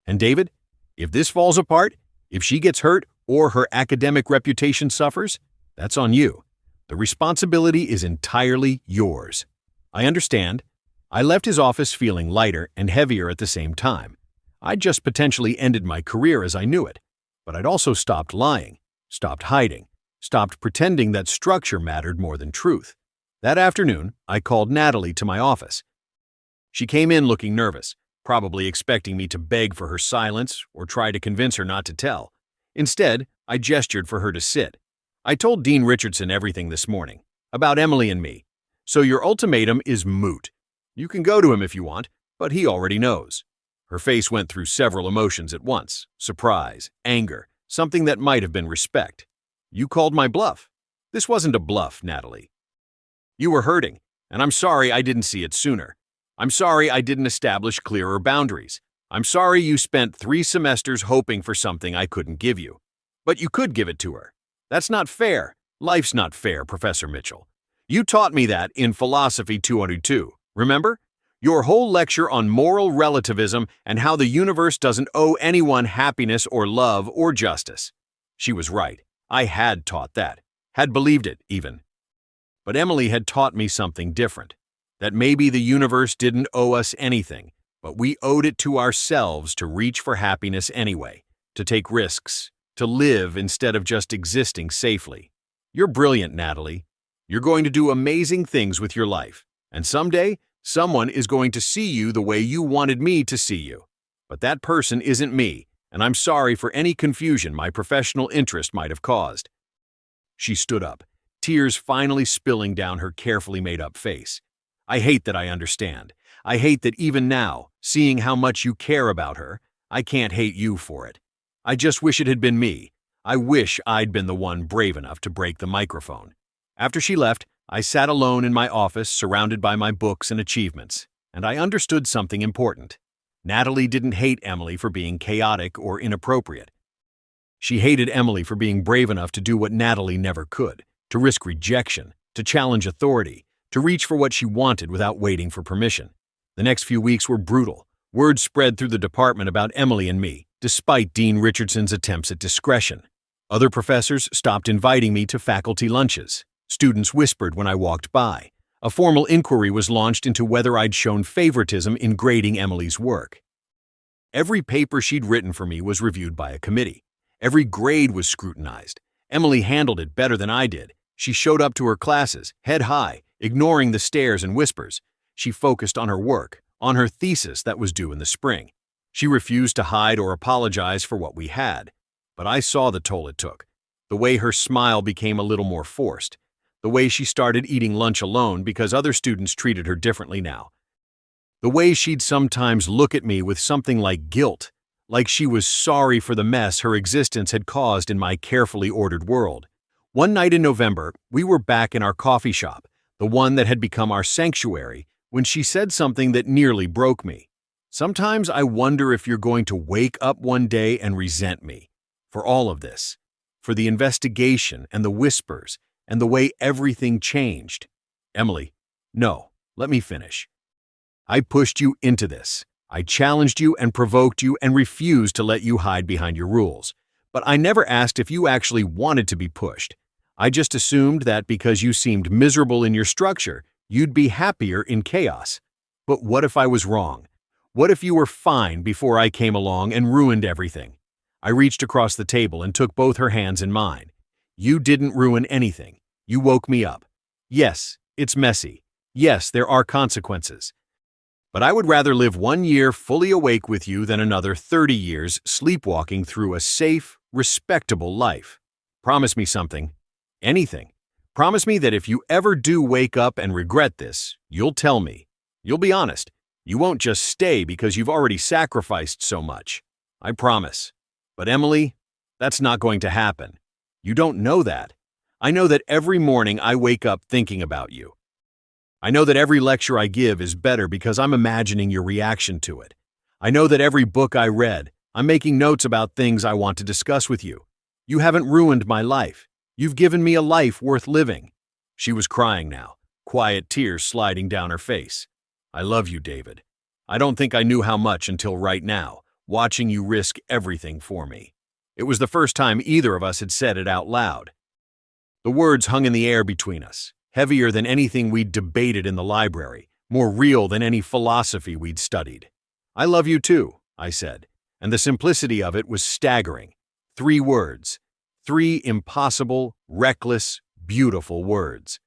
[SPEAKER 1] And David, if this falls apart, if she gets hurt or her academic reputation suffers, that's on you. The responsibility is entirely yours. I understand. I left his office feeling lighter and heavier at the same time. I'd just potentially ended my career as I knew it, but I'd also stopped lying, stopped hiding, stopped pretending that structure mattered more than truth. That afternoon, I called Natalie to my office. She came in looking nervous, probably expecting me to beg for her silence or try to convince her not to tell. Instead, I gestured for her to sit. I told Dean Richardson everything this morning, about Emily and me. So your ultimatum is moot. You can go to him if you want, but he already knows. Her face went through several emotions at once: surprise, anger, something that might have been respect. You called my bluff. This wasn't a bluff, Natalie. You were hurting, and I'm sorry I didn't see it sooner. I'm sorry I didn't establish clearer boundaries. I'm sorry you spent 3 semesters hoping for something I couldn't give you. But you could give it to her. That's not fair. Life's not fair, Professor Mitchell. You taught me that in Philosophy 202, remember? Your whole lecture on moral relativism and how the universe doesn't owe anyone happiness or love or justice. She was right. I had taught that, had believed it even. But Emily had taught me something different, that maybe the universe didn't owe us anything, but we owed it to ourselves to reach for happiness anyway, to take risks, to live instead of just existing safely. You're brilliant, Natalie. You're going to do amazing things with your life, and someday, someone is going to see you the way you wanted me to see you. But that person isn't me, and I'm sorry for any confusion my professional interest might have caused. She stood up, tears finally spilling down her carefully made-up face. I hate that I understand. I hate that even now, seeing how much you care about her, I can't hate you for it. I just wish it had been me. I wish I'd been the one brave enough to break the microphone. After she left, I sat alone in my office surrounded by my books and achievements, and I understood something important. Natalie didn't hate Emily for being chaotic or inappropriate. She hated Emily for being brave enough to do what Natalie never could, to risk rejection, to challenge authority, to reach for what she wanted without waiting for permission. The next few weeks were brutal. Word spread through the department about Emily and me, despite Dean Richardson's attempts at discretion. Other professors stopped inviting me to faculty lunches. Students whispered when I walked by. A formal inquiry was launched into whether I'd shown favoritism in grading Emily's work. Every paper she'd written for me was reviewed by a committee. Every grade was scrutinized. Emily handled it better than I did. She showed up to her classes, head high, ignoring the stares and whispers. She focused on her work, on her thesis that was due in the spring. She refused to hide or apologize for what we had. But I saw the toll it took. The way her smile became a little more forced. The way she started eating lunch alone because other students treated her differently now. The way she'd sometimes look at me with something like guilt, like she was sorry for the mess her existence had caused in my carefully ordered world. One night in November, we were back in our coffee shop, the one that had become our sanctuary, when she said something that nearly broke me. Sometimes I wonder if you're going to wake up one day and resent me for all of this, for the investigation and the whispers and the way everything changed. Emily, no, let me finish. I pushed you into this. I challenged you and provoked you and refused to let you hide behind your rules. But I never asked if you actually wanted to be pushed. I just assumed that because you seemed miserable in your structure, you'd be happier in chaos. But what if I was wrong? What if you were fine before I came along and ruined everything? I reached across the table and took both her hands in mine. You didn't ruin anything. You woke me up. Yes, it's messy. Yes, there are consequences. But I would rather live 1 year fully awake with you than another 30 years sleepwalking through a safe, respectable life. Promise me something. Anything. Promise me that if you ever do wake up and regret this, you'll tell me. You'll be honest. You won't just stay because you've already sacrificed so much. I promise. But Emily, that's not going to happen. You don't know that. I know that every morning I wake up thinking about you. I know that every lecture I give is better because I'm imagining your reaction to it. I know that every book I read, I'm making notes about things I want to discuss with you. You haven't ruined my life. You've given me a life worth living. She was crying now, quiet tears sliding down her face. I love you, David. I don't think I knew how much until right now, watching you risk everything for me. It was the first time either of us had said it out loud. The words hung in the air between us, heavier than anything we'd debated in the library, more real than any philosophy we'd studied. I love you too, I said, and the simplicity of it was staggering. 3 words. 3 impossible, reckless, beautiful words.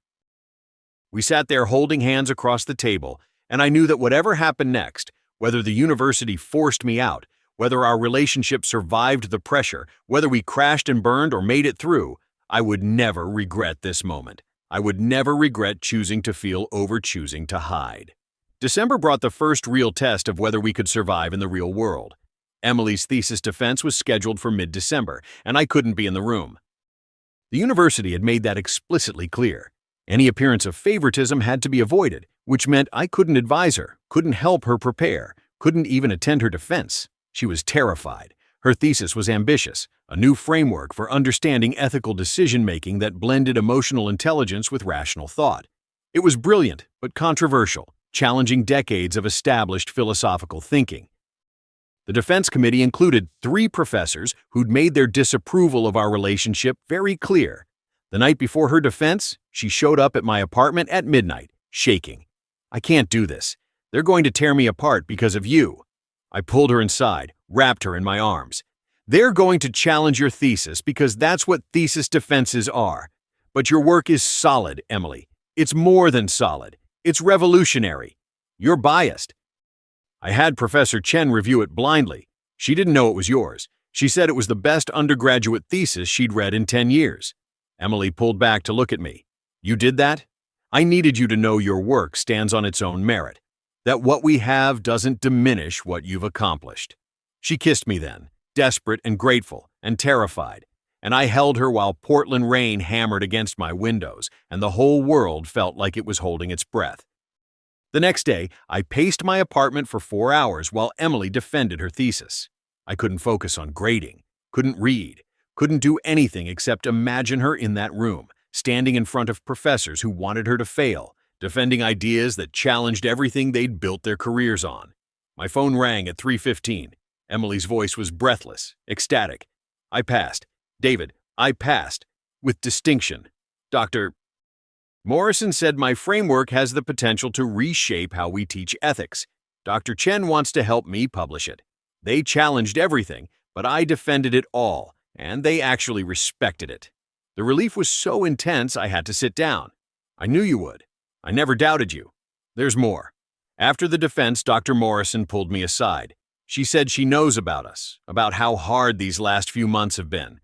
[SPEAKER 1] We sat there holding hands across the table, and I knew that whatever happened next, whether the university forced me out, whether our relationship survived the pressure, whether we crashed and burned or made it through, I would never regret this moment. I would never regret choosing to feel over choosing to hide. December brought the first real test of whether we could survive in the real world. Emily's thesis defense was scheduled for mid-December, and I couldn't be in the room. The university had made that explicitly clear. Any appearance of favoritism had to be avoided, which meant I couldn't advise her, couldn't help her prepare, couldn't even attend her defense. She was terrified. Her thesis was ambitious, a new framework for understanding ethical decision-making that blended emotional intelligence with rational thought. It was brilliant, but controversial, challenging decades of established philosophical thinking. The defense committee included 3 professors who'd made their disapproval of our relationship very clear. The night before her defense, she showed up at my apartment at midnight, shaking. I can't do this. They're going to tear me apart because of you. I pulled her inside, wrapped her in my arms. They're going to challenge your thesis because that's what thesis defenses are. But your work is solid, Emily. It's more than solid. It's revolutionary. You're biased. I had Professor Chen review it blindly. She didn't know it was yours. She said it was the best undergraduate thesis she'd read in 10 years. Emily pulled back to look at me. You did that? I needed you to know your work stands on its own merit, that what we have doesn't diminish what you've accomplished. She kissed me then, desperate and grateful and terrified, and I held her while Portland rain hammered against my windows and the whole world felt like it was holding its breath. The next day, I paced my apartment for 4 hours while Emily defended her thesis. I couldn't focus on grading, couldn't read, couldn't do anything except imagine her in that room, standing in front of professors who wanted her to fail, defending ideas that challenged everything they'd built their careers on. My phone rang at 3:15. Emily's voice was breathless, ecstatic. I passed. David, I passed. With distinction. Dr. Morrison said my framework has the potential to reshape how we teach ethics. Dr. Chen wants to help me publish it. They challenged everything, but I defended it all, and they actually respected it. The relief was so intense I had to sit down. I knew you would. I never doubted you. There's more. After the defense, Dr. Morrison pulled me aside. She said she knows about us, about how hard these last few months have been.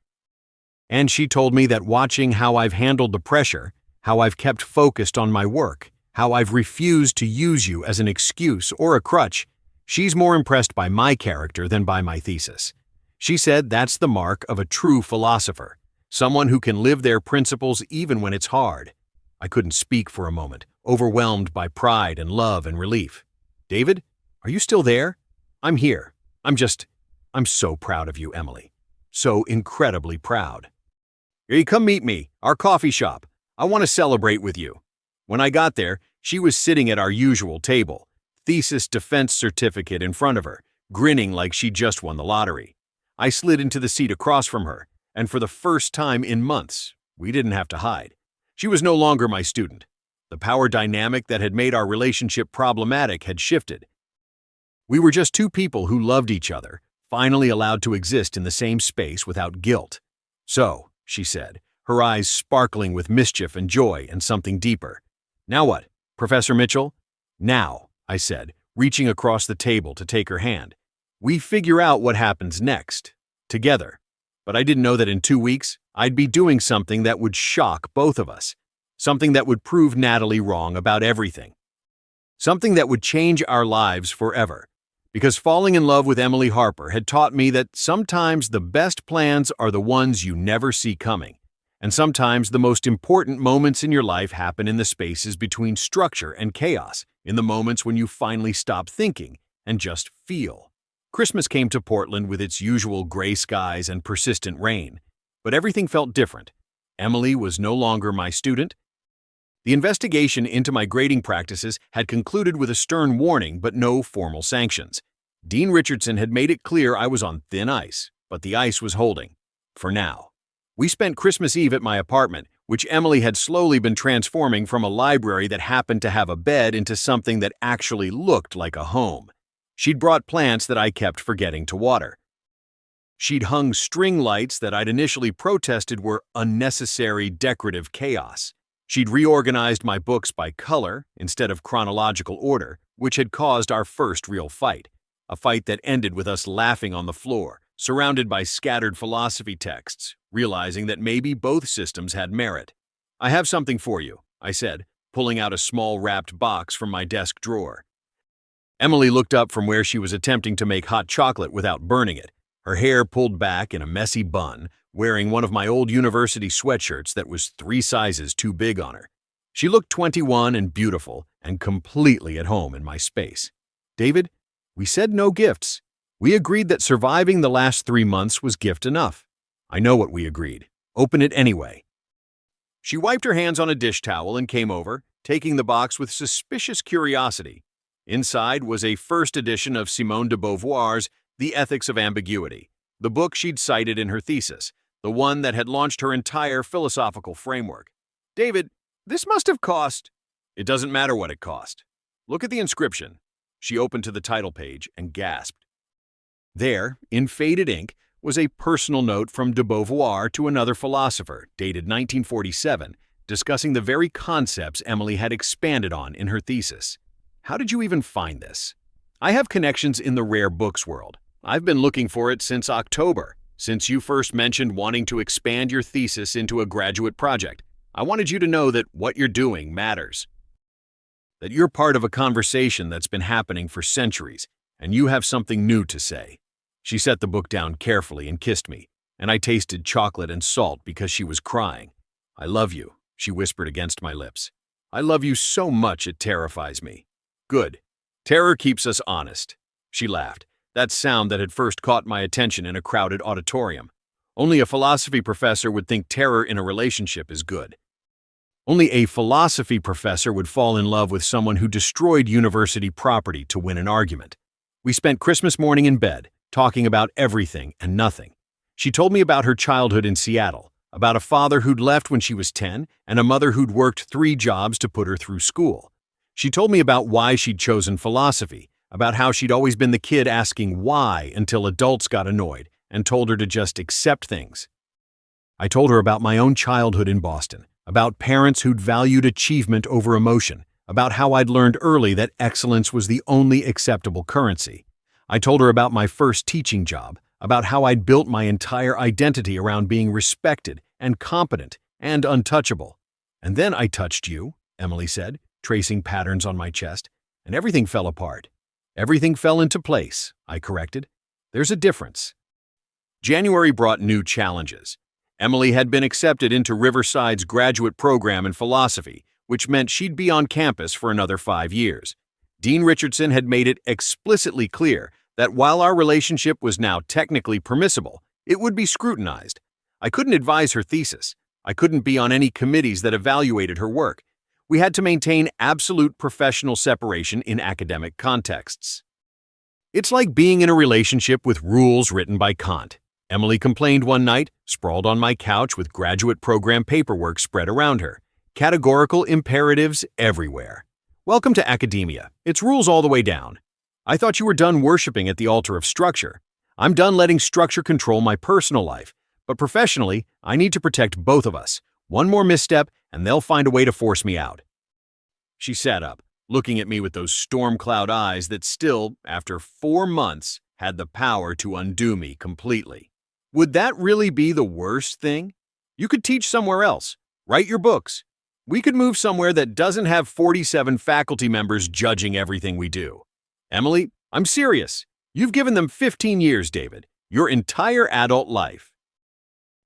[SPEAKER 1] And she told me that watching how I've handled the pressure, how I've kept focused on my work, how I've refused to use you as an excuse or a crutch, she's more impressed by my character than by my thesis. She said that's the mark of a true philosopher, someone who can live their principles even when it's hard. I couldn't speak for a moment, overwhelmed by pride and love and relief. David, are you still there? I'm here. I'm so proud of you, Emily. So incredibly proud. Here you come meet me, our coffee shop. I want to celebrate with you. When I got there, she was sitting at our usual table, thesis defense certificate in front of her, grinning like she just won the lottery. I slid into the seat across from her, and for the first time in months, we didn't have to hide. She was no longer my student. The power dynamic that had made our relationship problematic had shifted. We were just 2 people who loved each other, finally allowed to exist in the same space without guilt. So, she said, her eyes sparkling with mischief and joy and something deeper. Now what, Professor Mitchell? Now, I said, reaching across the table to take her hand. We figure out what happens next, together. But I didn't know that in 2 weeks, I'd be doing something that would shock both of us. Something that would prove Natalie wrong about everything. Something that would change our lives forever. Because falling in love with Emily Harper had taught me that sometimes the best plans are the ones you never see coming. And sometimes the most important moments in your life happen in the spaces between structure and chaos, in the moments when you finally stop thinking and just feel. Christmas came to Portland with its usual gray skies and persistent rain, but everything felt different. Emily was no longer my student. The investigation into my grading practices had concluded with a stern warning but no formal sanctions. Dean Richardson had made it clear I was on thin ice, but the ice was holding. For now. We spent Christmas Eve at my apartment, which Emily had slowly been transforming from a library that happened to have a bed into something that actually looked like a home. She'd brought plants that I kept forgetting to water. She'd hung string lights that I'd initially protested were unnecessary decorative chaos. She'd reorganized my books by color instead of chronological order, which had caused our first real fight. A fight that ended with us laughing on the floor, surrounded by scattered philosophy texts, realizing that maybe both systems had merit. "I have something for you," I said, pulling out a small wrapped box from my desk drawer. Emily looked up from where she was attempting to make hot chocolate without burning it, her hair pulled back in a messy bun, wearing one of my old university sweatshirts that was 3 sizes too big on her. She looked 21 and beautiful and completely at home in my space. "David, we said no gifts. We agreed that surviving the last 3 months was gift enough." "I know what we agreed. Open it anyway." She wiped her hands on a dish towel and came over, taking the box with suspicious curiosity. Inside was a first edition of Simone de Beauvoir's The Ethics of Ambiguity, the book she'd cited in her thesis, the one that had launched her entire philosophical framework. "David, this must have cost—" "It doesn't matter what it cost. Look at the inscription." She opened to the title page and gasped. There, in faded ink, was a personal note from de Beauvoir to another philosopher, dated 1947, discussing the very concepts Emily had expanded on in her thesis. "How did you even find this?" "I have connections in the rare books world. I've been looking for it since October, since you first mentioned wanting to expand your thesis into a graduate project. I wanted you to know that what you're doing matters. That you're part of a conversation that's been happening for centuries, and you have something new to say." She set the book down carefully and kissed me, and I tasted chocolate and salt because she was crying. "I love you," she whispered against my lips. "I love you so much it terrifies me." "Good. Terror keeps us honest." She laughed, that sound that had first caught my attention in a crowded auditorium. Only a philosophy professor would think terror in a relationship is good. Only a philosophy professor would fall in love with someone who destroyed university property to win an argument. We spent Christmas morning in bed, talking about everything and nothing. She told me about her childhood in Seattle, about a father who'd left when she was 10 and a mother who'd worked 3 jobs to put her through school. She told me about why she'd chosen philosophy, about how she'd always been the kid asking why until adults got annoyed and told her to just accept things. I told her about my own childhood in Boston, about parents who'd valued achievement over emotion, about how I'd learned early that excellence was the only acceptable currency. I told her about my first teaching job, about how I'd built my entire identity around being respected and competent and untouchable. "And then I touched you," Emily said, tracing patterns on my chest, "and everything fell apart." "Everything fell into place," I corrected. "There's a difference." January brought new challenges. Emily had been accepted into Riverside's graduate program in philosophy, which meant she'd be on campus for another 5 years. Dean Richardson had made it explicitly clear that while our relationship was now technically permissible, it would be scrutinized. I couldn't advise her thesis. I couldn't be on any committees that evaluated her work. We had to maintain absolute professional separation in academic contexts. "It's like being in a relationship with rules written by Kant," Emily complained one night, sprawled on my couch with graduate program paperwork spread around her. Categorical imperatives everywhere. "Welcome to academia. It's rules all the way down. I thought you were done worshiping at the altar of structure. I'm done letting structure control my personal life, but professionally, I need to protect both of us. One more misstep, and they'll find a way to force me out." She sat up, looking at me with those storm cloud eyes that still, after 4 months, had the power to undo me completely. "Would that really be the worst thing? You could teach somewhere else, write your books. We could move somewhere that doesn't have 47 faculty members judging everything we do." "Emily, I'm serious. You've given them 15 years, David, your entire adult life.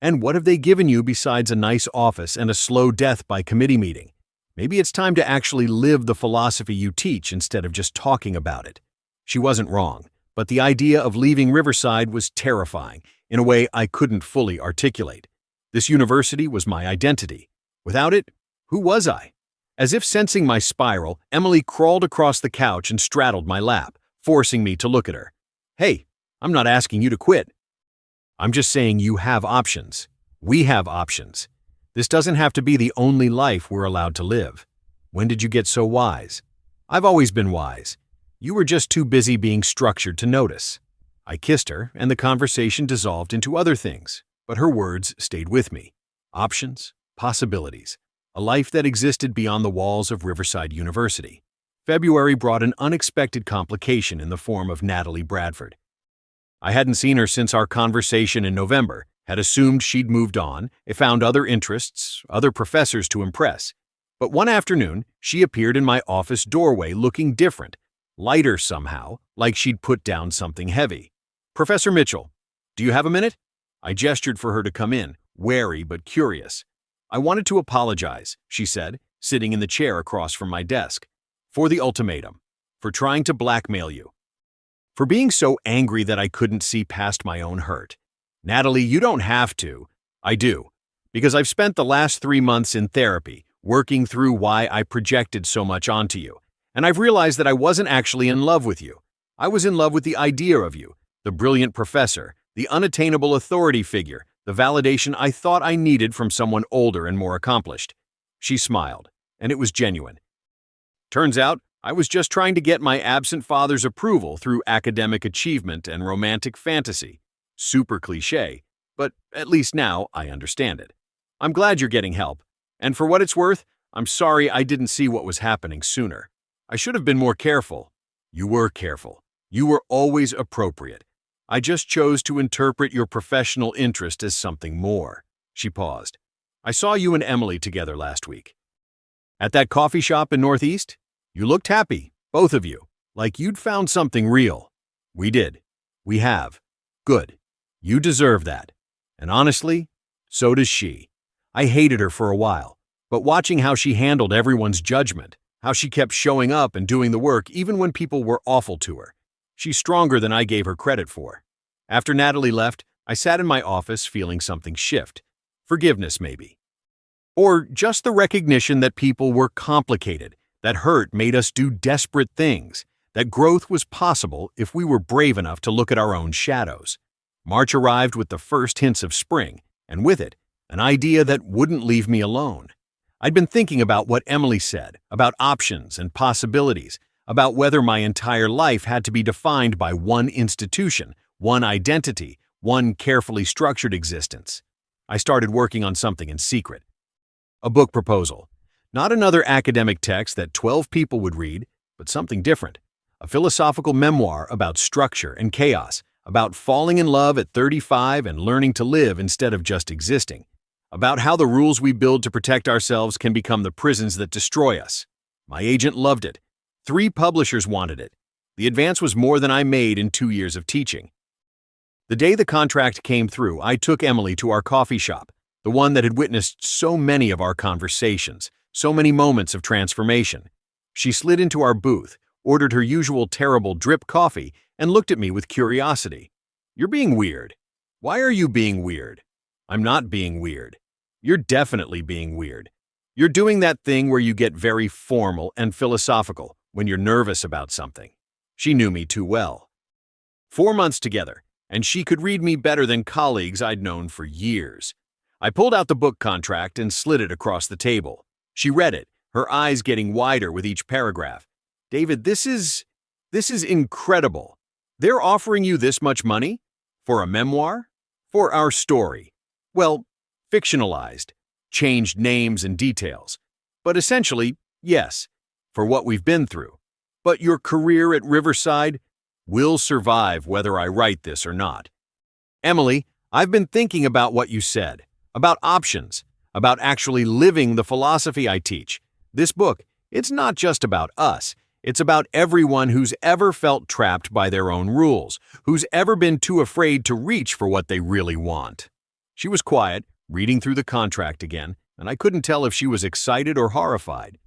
[SPEAKER 1] And what have they given you besides a nice office and a slow death by committee meeting? Maybe it's time to actually live the philosophy you teach instead of just talking about it." She wasn't wrong, but the idea of leaving Riverside was terrifying in a way I couldn't fully articulate. This university was my identity. Without it, who was I? As if sensing my spiral, Emily crawled across the couch and straddled my lap, forcing me to look at her. Hey, I'm not asking you to quit. I'm just saying you have options. We have options. This doesn't have to be the only life we're allowed to live. When did you get so wise? I've always been wise. You were just too busy being structured to notice. I kissed her, and the conversation dissolved into other things, but her words stayed with me. Options, possibilities, a life that existed beyond the walls of Riverside University. February brought an unexpected complication in the form of Natalie Bradford. I hadn't seen her since our conversation in November, had assumed she'd moved on, found other interests, other professors to impress. But one afternoon, she appeared in my office doorway looking different, lighter somehow, like she'd put down something heavy. Professor Mitchell, do you have a minute? I gestured for her to come in, wary but curious. I wanted to apologize, she said, sitting in the chair across from my desk. For the ultimatum. For trying to blackmail you. For being so angry that I couldn't see past my own hurt. Natalie, you don't have to. I do. Because I've spent the last 3 months in therapy, working through why I projected so much onto you. And I've realized that I wasn't actually in love with you. I was in love with the idea of you, the brilliant professor, the unattainable authority figure, the validation I thought I needed from someone older and more accomplished. She smiled, and it was genuine. Turns out, I was just trying to get my absent father's approval through academic achievement and romantic fantasy. Super cliché, but at least now I understand it. I'm glad you're getting help, and for what it's worth, I'm sorry I didn't see what was happening sooner. I should have been more careful. You were careful. You were always appropriate. I just chose to interpret your professional interest as something more. She paused. I saw you and Emily together last week. At that coffee shop in Northeast? You looked happy, both of you, like you'd found something real. We did. We have. Good. You deserve that. And honestly, so does she. I hated her for a while, but watching how she handled everyone's judgment, how she kept showing up and doing the work even when people were awful to her, she's stronger than I gave her credit for. After Natalie left, I sat in my office feeling something shift. Forgiveness, maybe. Or just the recognition that people were complicated, that hurt made us do desperate things, that growth was possible if we were brave enough to look at our own shadows. March arrived with the first hints of spring, and with it, an idea that wouldn't leave me alone. I'd been thinking about what Emily said, about options and possibilities, about whether my entire life had to be defined by one institution, one identity, one carefully structured existence. I started working on something in secret. A book proposal. Not another academic text that 12 people would read, but something different. A philosophical memoir about structure and chaos, about falling in love at 35 and learning to live instead of just existing, about how the rules we build to protect ourselves can become the prisons that destroy us. My agent loved it. 3 publishers wanted it. The advance was more than I made in 2 years of teaching. The day the contract came through, I took Emily to our coffee shop, the one that had witnessed so many of our conversations, so many moments of transformation. She slid into our booth, ordered her usual terrible drip coffee, and looked at me with curiosity. You're being weird. Why are you being weird? I'm not being weird. You're definitely being weird. You're doing that thing where you get very formal and philosophical when you're nervous about something. She knew me too well. 4 months together, and she could read me better than colleagues I'd known for years. I pulled out the book contract and slid it across the table. She read it, her eyes getting wider with each paragraph. David, this is incredible. They're offering you this much money? For a memoir? For our story. Well, fictionalized, changed names and details. But essentially, yes, for what we've been through. But your career at Riverside will survive whether I write this or not. Emily, I've been thinking about what you said, about options, about actually living the philosophy I teach. This book, it's not just about us. It's about everyone who's ever felt trapped by their own rules, who's ever been too afraid to reach for what they really want. She was quiet, reading through the contract again, and I couldn't tell if she was excited or horrified.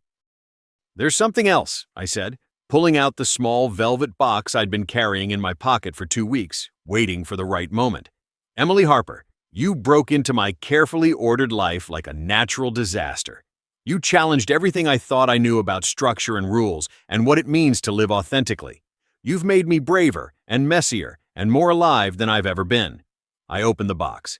[SPEAKER 1] There's something else, I said, pulling out the small velvet box I'd been carrying in my pocket for 2 weeks, waiting for the right moment. Emily Harper, you broke into my carefully ordered life like a natural disaster. You challenged everything I thought I knew about structure and rules and what it means to live authentically. You've made me braver and messier and more alive than I've ever been. I opened the box.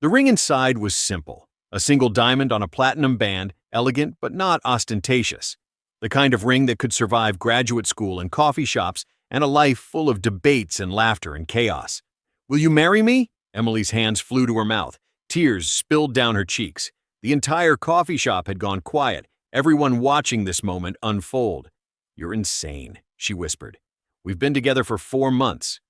[SPEAKER 1] The ring inside was simple. A single diamond on a platinum band, elegant but not ostentatious. The kind of ring that could survive graduate school and coffee shops and a life full of debates and laughter and chaos. Will you marry me? Emily's hands flew to her mouth. Tears spilled down her cheeks. The entire coffee shop had gone quiet, everyone watching this moment unfold. You're insane, she whispered. We've been together for 4 months.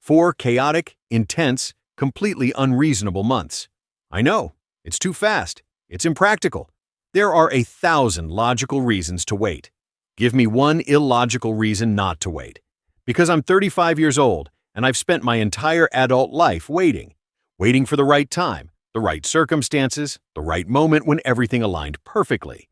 [SPEAKER 1] 4 chaotic, intense, completely unreasonable months. I know. It's too fast. It's impractical. There are 1,000 logical reasons to wait. Give me one illogical reason not to wait. Because I'm 35 years old, and I've spent my entire adult life waiting. Waiting for the right time, the right circumstances, the right moment when everything aligned perfectly.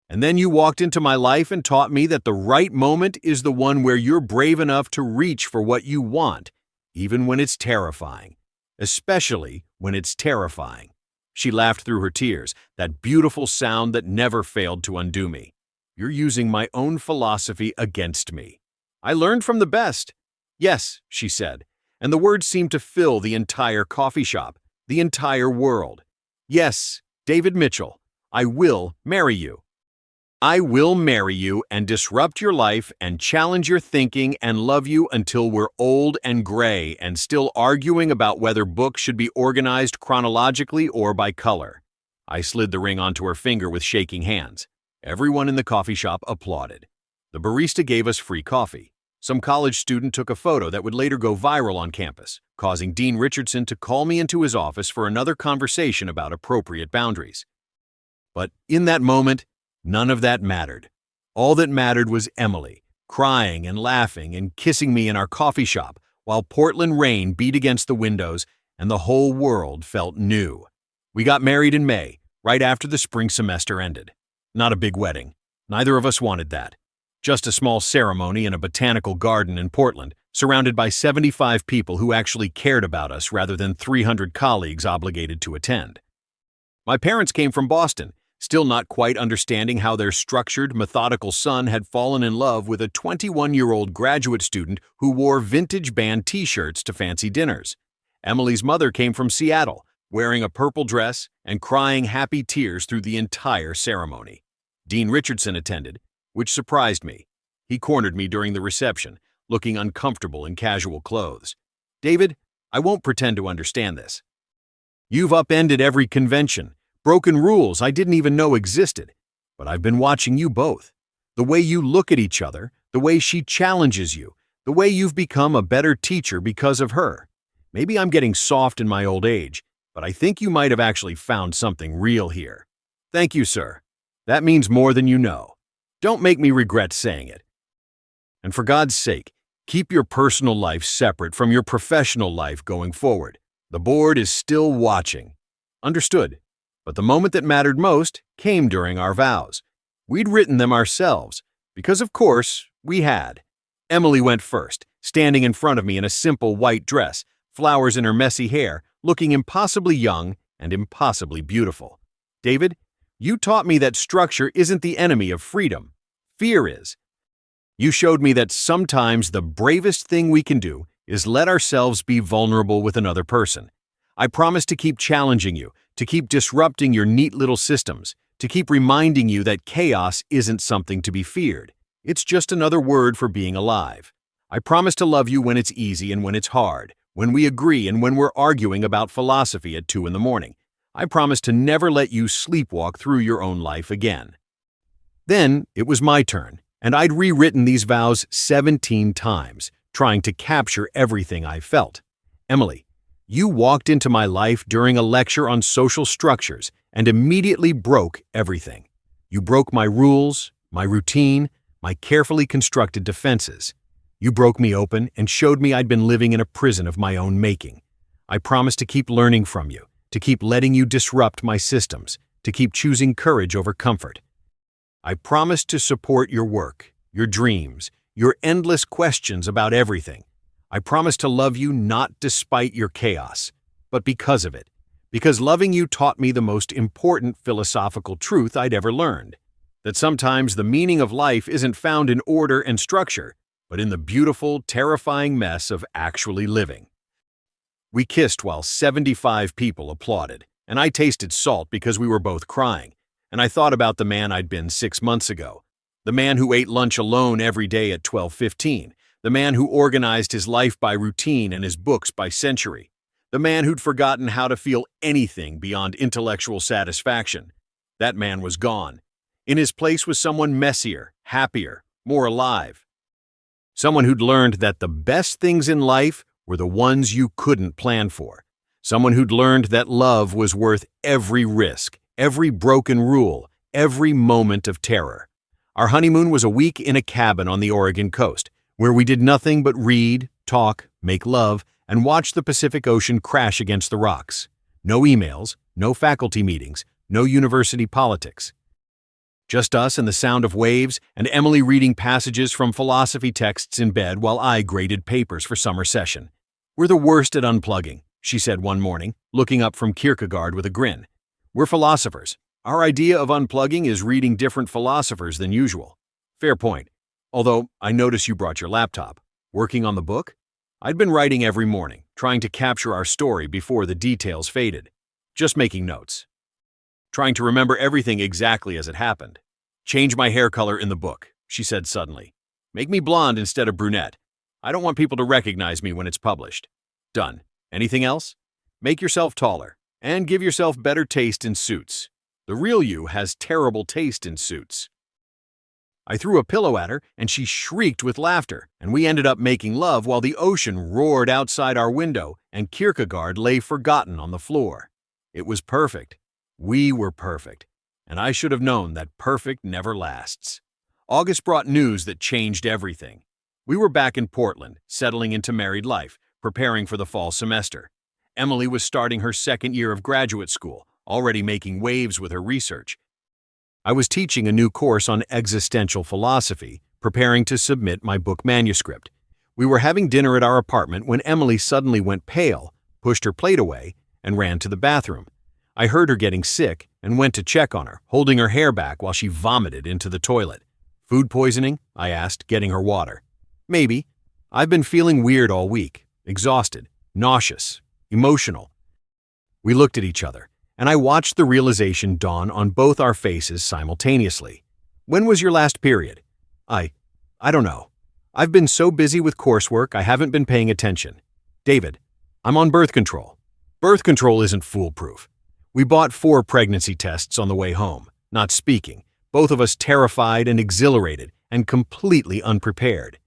[SPEAKER 1] And then you walked into my life and taught me that the right moment is the one where you're brave enough to reach for what you want, even when it's terrifying. Especially when it's terrifying. She laughed through her tears, that beautiful sound that never failed to undo me. You're using my own philosophy against me. I learned from the best. Yes, she said, and the words seemed to fill the entire coffee shop, the entire world. Yes, David Mitchell, I will marry you. I will marry you and disrupt your life and challenge your thinking and love you until we're old and gray and still arguing about whether books should be organized chronologically or by color. I slid the ring onto her finger with shaking hands. Everyone in the coffee shop applauded. The barista gave us free coffee. Some college student took a photo that would later go viral on campus, causing Dean Richardson to call me into his office for another conversation about appropriate boundaries. But in that moment, none of that mattered. All that mattered was Emily, crying and laughing and kissing me in our coffee shop while Portland rain beat against the windows and the whole world felt new. We got married in May, right after the spring semester ended. Not a big wedding. Neither of us wanted that. Just a small ceremony in a botanical garden in Portland, surrounded by 75 people who actually cared about us rather than 300 colleagues obligated to attend. My parents came from Boston, still not quite understanding how their structured, methodical son had fallen in love with a 21-year-old graduate student who wore vintage band t-shirts to fancy dinners. Emily's mother came from Seattle, wearing a purple dress and crying happy tears through the entire ceremony. Dean Richardson attended, which surprised me. He cornered me during the reception, looking uncomfortable in casual clothes. David, I won't pretend to understand this. You've upended every convention, broken rules I didn't even know existed. But I've been watching you both. The way you look at each other, the way she challenges you, the way you've become a better teacher because of her. Maybe I'm getting soft in my old age, but I think you might have actually found something real here. Thank you, sir. That means more than you know. Don't make me regret saying it. And for God's sake, keep your personal life separate from your professional life going forward. The board is still watching. Understood. But the moment that mattered most came during our vows. We'd written them ourselves, because of course, we had. Emily went first, standing in front of me in a simple white dress, flowers in her messy hair, looking impossibly young and impossibly beautiful. David, you taught me that structure isn't the enemy of freedom. Fear is. You showed me that sometimes the bravest thing we can do is let ourselves be vulnerable with another person. I promise to keep challenging you, to keep disrupting your neat little systems, to keep reminding you that chaos isn't something to be feared. It's just another word for being alive. I promise to love you when it's easy and when it's hard, when we agree and when we're arguing about philosophy at 2 a.m. I promise to never let you sleepwalk through your own life again. Then it was my turn, and I'd rewritten these vows 17 times, trying to capture everything I felt. Emily, you walked into my life during a lecture on social structures and immediately broke everything. You broke my rules, my routine, my carefully constructed defenses. You broke me open and showed me I'd been living in a prison of my own making. I promise to keep learning from you, to keep letting you disrupt my systems, to keep choosing courage over comfort. I promise to support your work, your dreams, your endless questions about everything. I promise to love you not despite your chaos, but because of it, Because loving you taught me the most important philosophical truth I'd ever learned. That sometimes the meaning of life isn't found in order and structure, but in the beautiful, terrifying mess of actually living. We kissed while 75 people applauded, and I tasted salt because we were both crying, and I thought about the man I'd been 6 months ago. The man who ate lunch alone every day at 12:15. The man who organized his life by routine and his books by century. The man who'd forgotten how to feel anything beyond intellectual satisfaction. That man was gone. In his place was someone messier, happier, more alive. Someone who'd learned that the best things in life were the ones you couldn't plan for. Someone who'd learned that love was worth every risk, every broken rule, every moment of terror. Our honeymoon was a week in a cabin on the Oregon coast, where we did nothing but read, talk, make love, and watch the Pacific Ocean crash against the rocks. No emails, no faculty meetings, no university politics. Just us and the sound of waves, and Emily reading passages from philosophy texts in bed while I graded papers for summer session. "We're the worst at unplugging," she said one morning, looking up from Kierkegaard with a grin. "We're philosophers. Our idea of unplugging is reading different philosophers than usual." Fair point. Although, I notice you brought your laptop. Working on the book? I'd been writing every morning, trying to capture our story before the details faded. Just making notes. Trying to remember everything exactly as it happened. "Change my hair color in the book," she said suddenly. "Make me blonde instead of brunette. I don't want people to recognize me when it's published." Done. Anything else? "Make yourself taller, and give yourself better taste in suits. The real you has terrible taste in suits." I threw a pillow at her, and she shrieked with laughter, and we ended up making love while the ocean roared outside our window and Kierkegaard lay forgotten on the floor. It was perfect. We were perfect, and I should have known that perfect never lasts. August brought news that changed everything. We were back in Portland, settling into married life, preparing for the fall semester. Emily was starting her second year of graduate school, already making waves with her research. I was teaching a new course on existential philosophy, preparing to submit my book manuscript. We were having dinner at our apartment when Emily suddenly went pale, pushed her plate away, and ran to the bathroom. I heard her getting sick and went to check on her, holding her hair back while she vomited into the toilet. "Food poisoning?" I asked, getting her water. "Maybe. I've been feeling weird all week, exhausted, nauseous, emotional." We looked at each other, and I watched the realization dawn on both our faces simultaneously. "When was your last period?" I don't know. I've been so busy with coursework I haven't been paying attention." "David, I'm on birth control." "Birth control isn't foolproof." We bought 4 pregnancy tests on the way home, not speaking, both of us terrified and exhilarated and completely unprepared.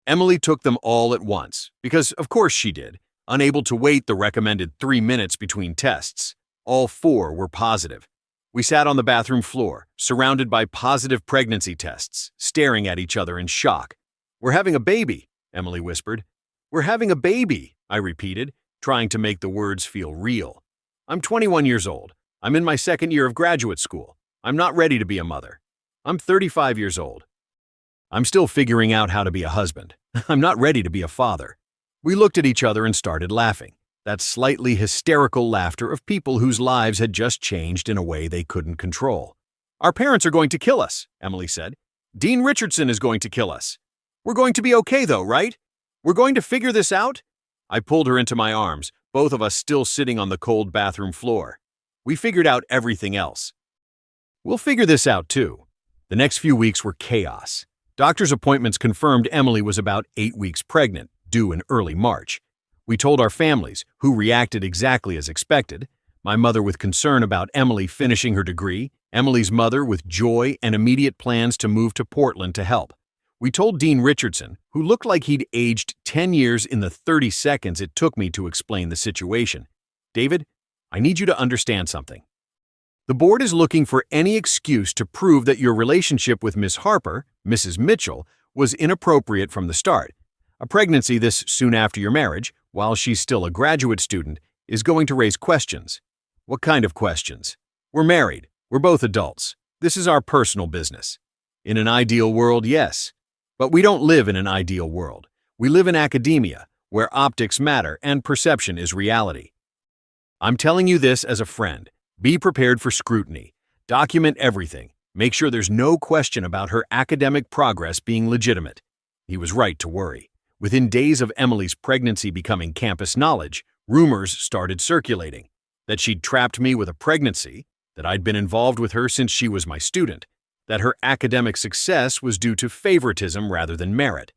[SPEAKER 1] Emily took them all at once, because of course she did, unable to wait the recommended 3 minutes between tests. All 4 were positive. We sat on the bathroom floor, surrounded by positive pregnancy tests, staring at each other in shock. "We're having a baby," Emily whispered. "We're having a baby," I repeated, trying to make the words feel real. "I'm 21 years old. I'm in my second year of graduate school. I'm not ready to be a mother. I'm 35 years old. I'm still figuring out how to be a husband. I'm not ready to be a father." We looked at each other and started laughing. That slightly hysterical laughter of people whose lives had just changed in a way they couldn't control. "Our parents are going to kill us," Emily said. "Dean Richardson is going to kill us. We're going to be okay though, right? We're going to figure this out?" I pulled her into my arms, both of us still sitting on the cold bathroom floor. We figured out everything else. "We'll figure this out too." The next few weeks were chaos. Doctor's appointments confirmed Emily was about 8 weeks pregnant, due in early March. We told our families, who reacted exactly as expected. My mother with concern about Emily finishing her degree, Emily's mother with joy and immediate plans to move to Portland to help. We told Dean Richardson, who looked like he'd aged 10 years in the 30 seconds it took me to explain the situation. "David, I need you to understand something. The board is looking for any excuse to prove that your relationship with Miss Harper, Mrs. Mitchell, was inappropriate from the start. A pregnancy this soon after your marriage, while she's still a graduate student, is going to raise questions." "What kind of questions?" "We're married. We're both adults. This is our personal business." "In an ideal world, yes. But we don't live in an ideal world. We live in academia, where optics matter and perception is reality." I'm telling you this as a friend. Be prepared for scrutiny. Document everything. Make sure there's no question about her academic progress being legitimate." He was right to worry. Within days of Emily's pregnancy becoming campus knowledge, rumors started circulating that she'd trapped me with a pregnancy, that I'd been involved with her since she was my student, that her academic success was due to favoritism rather than merit.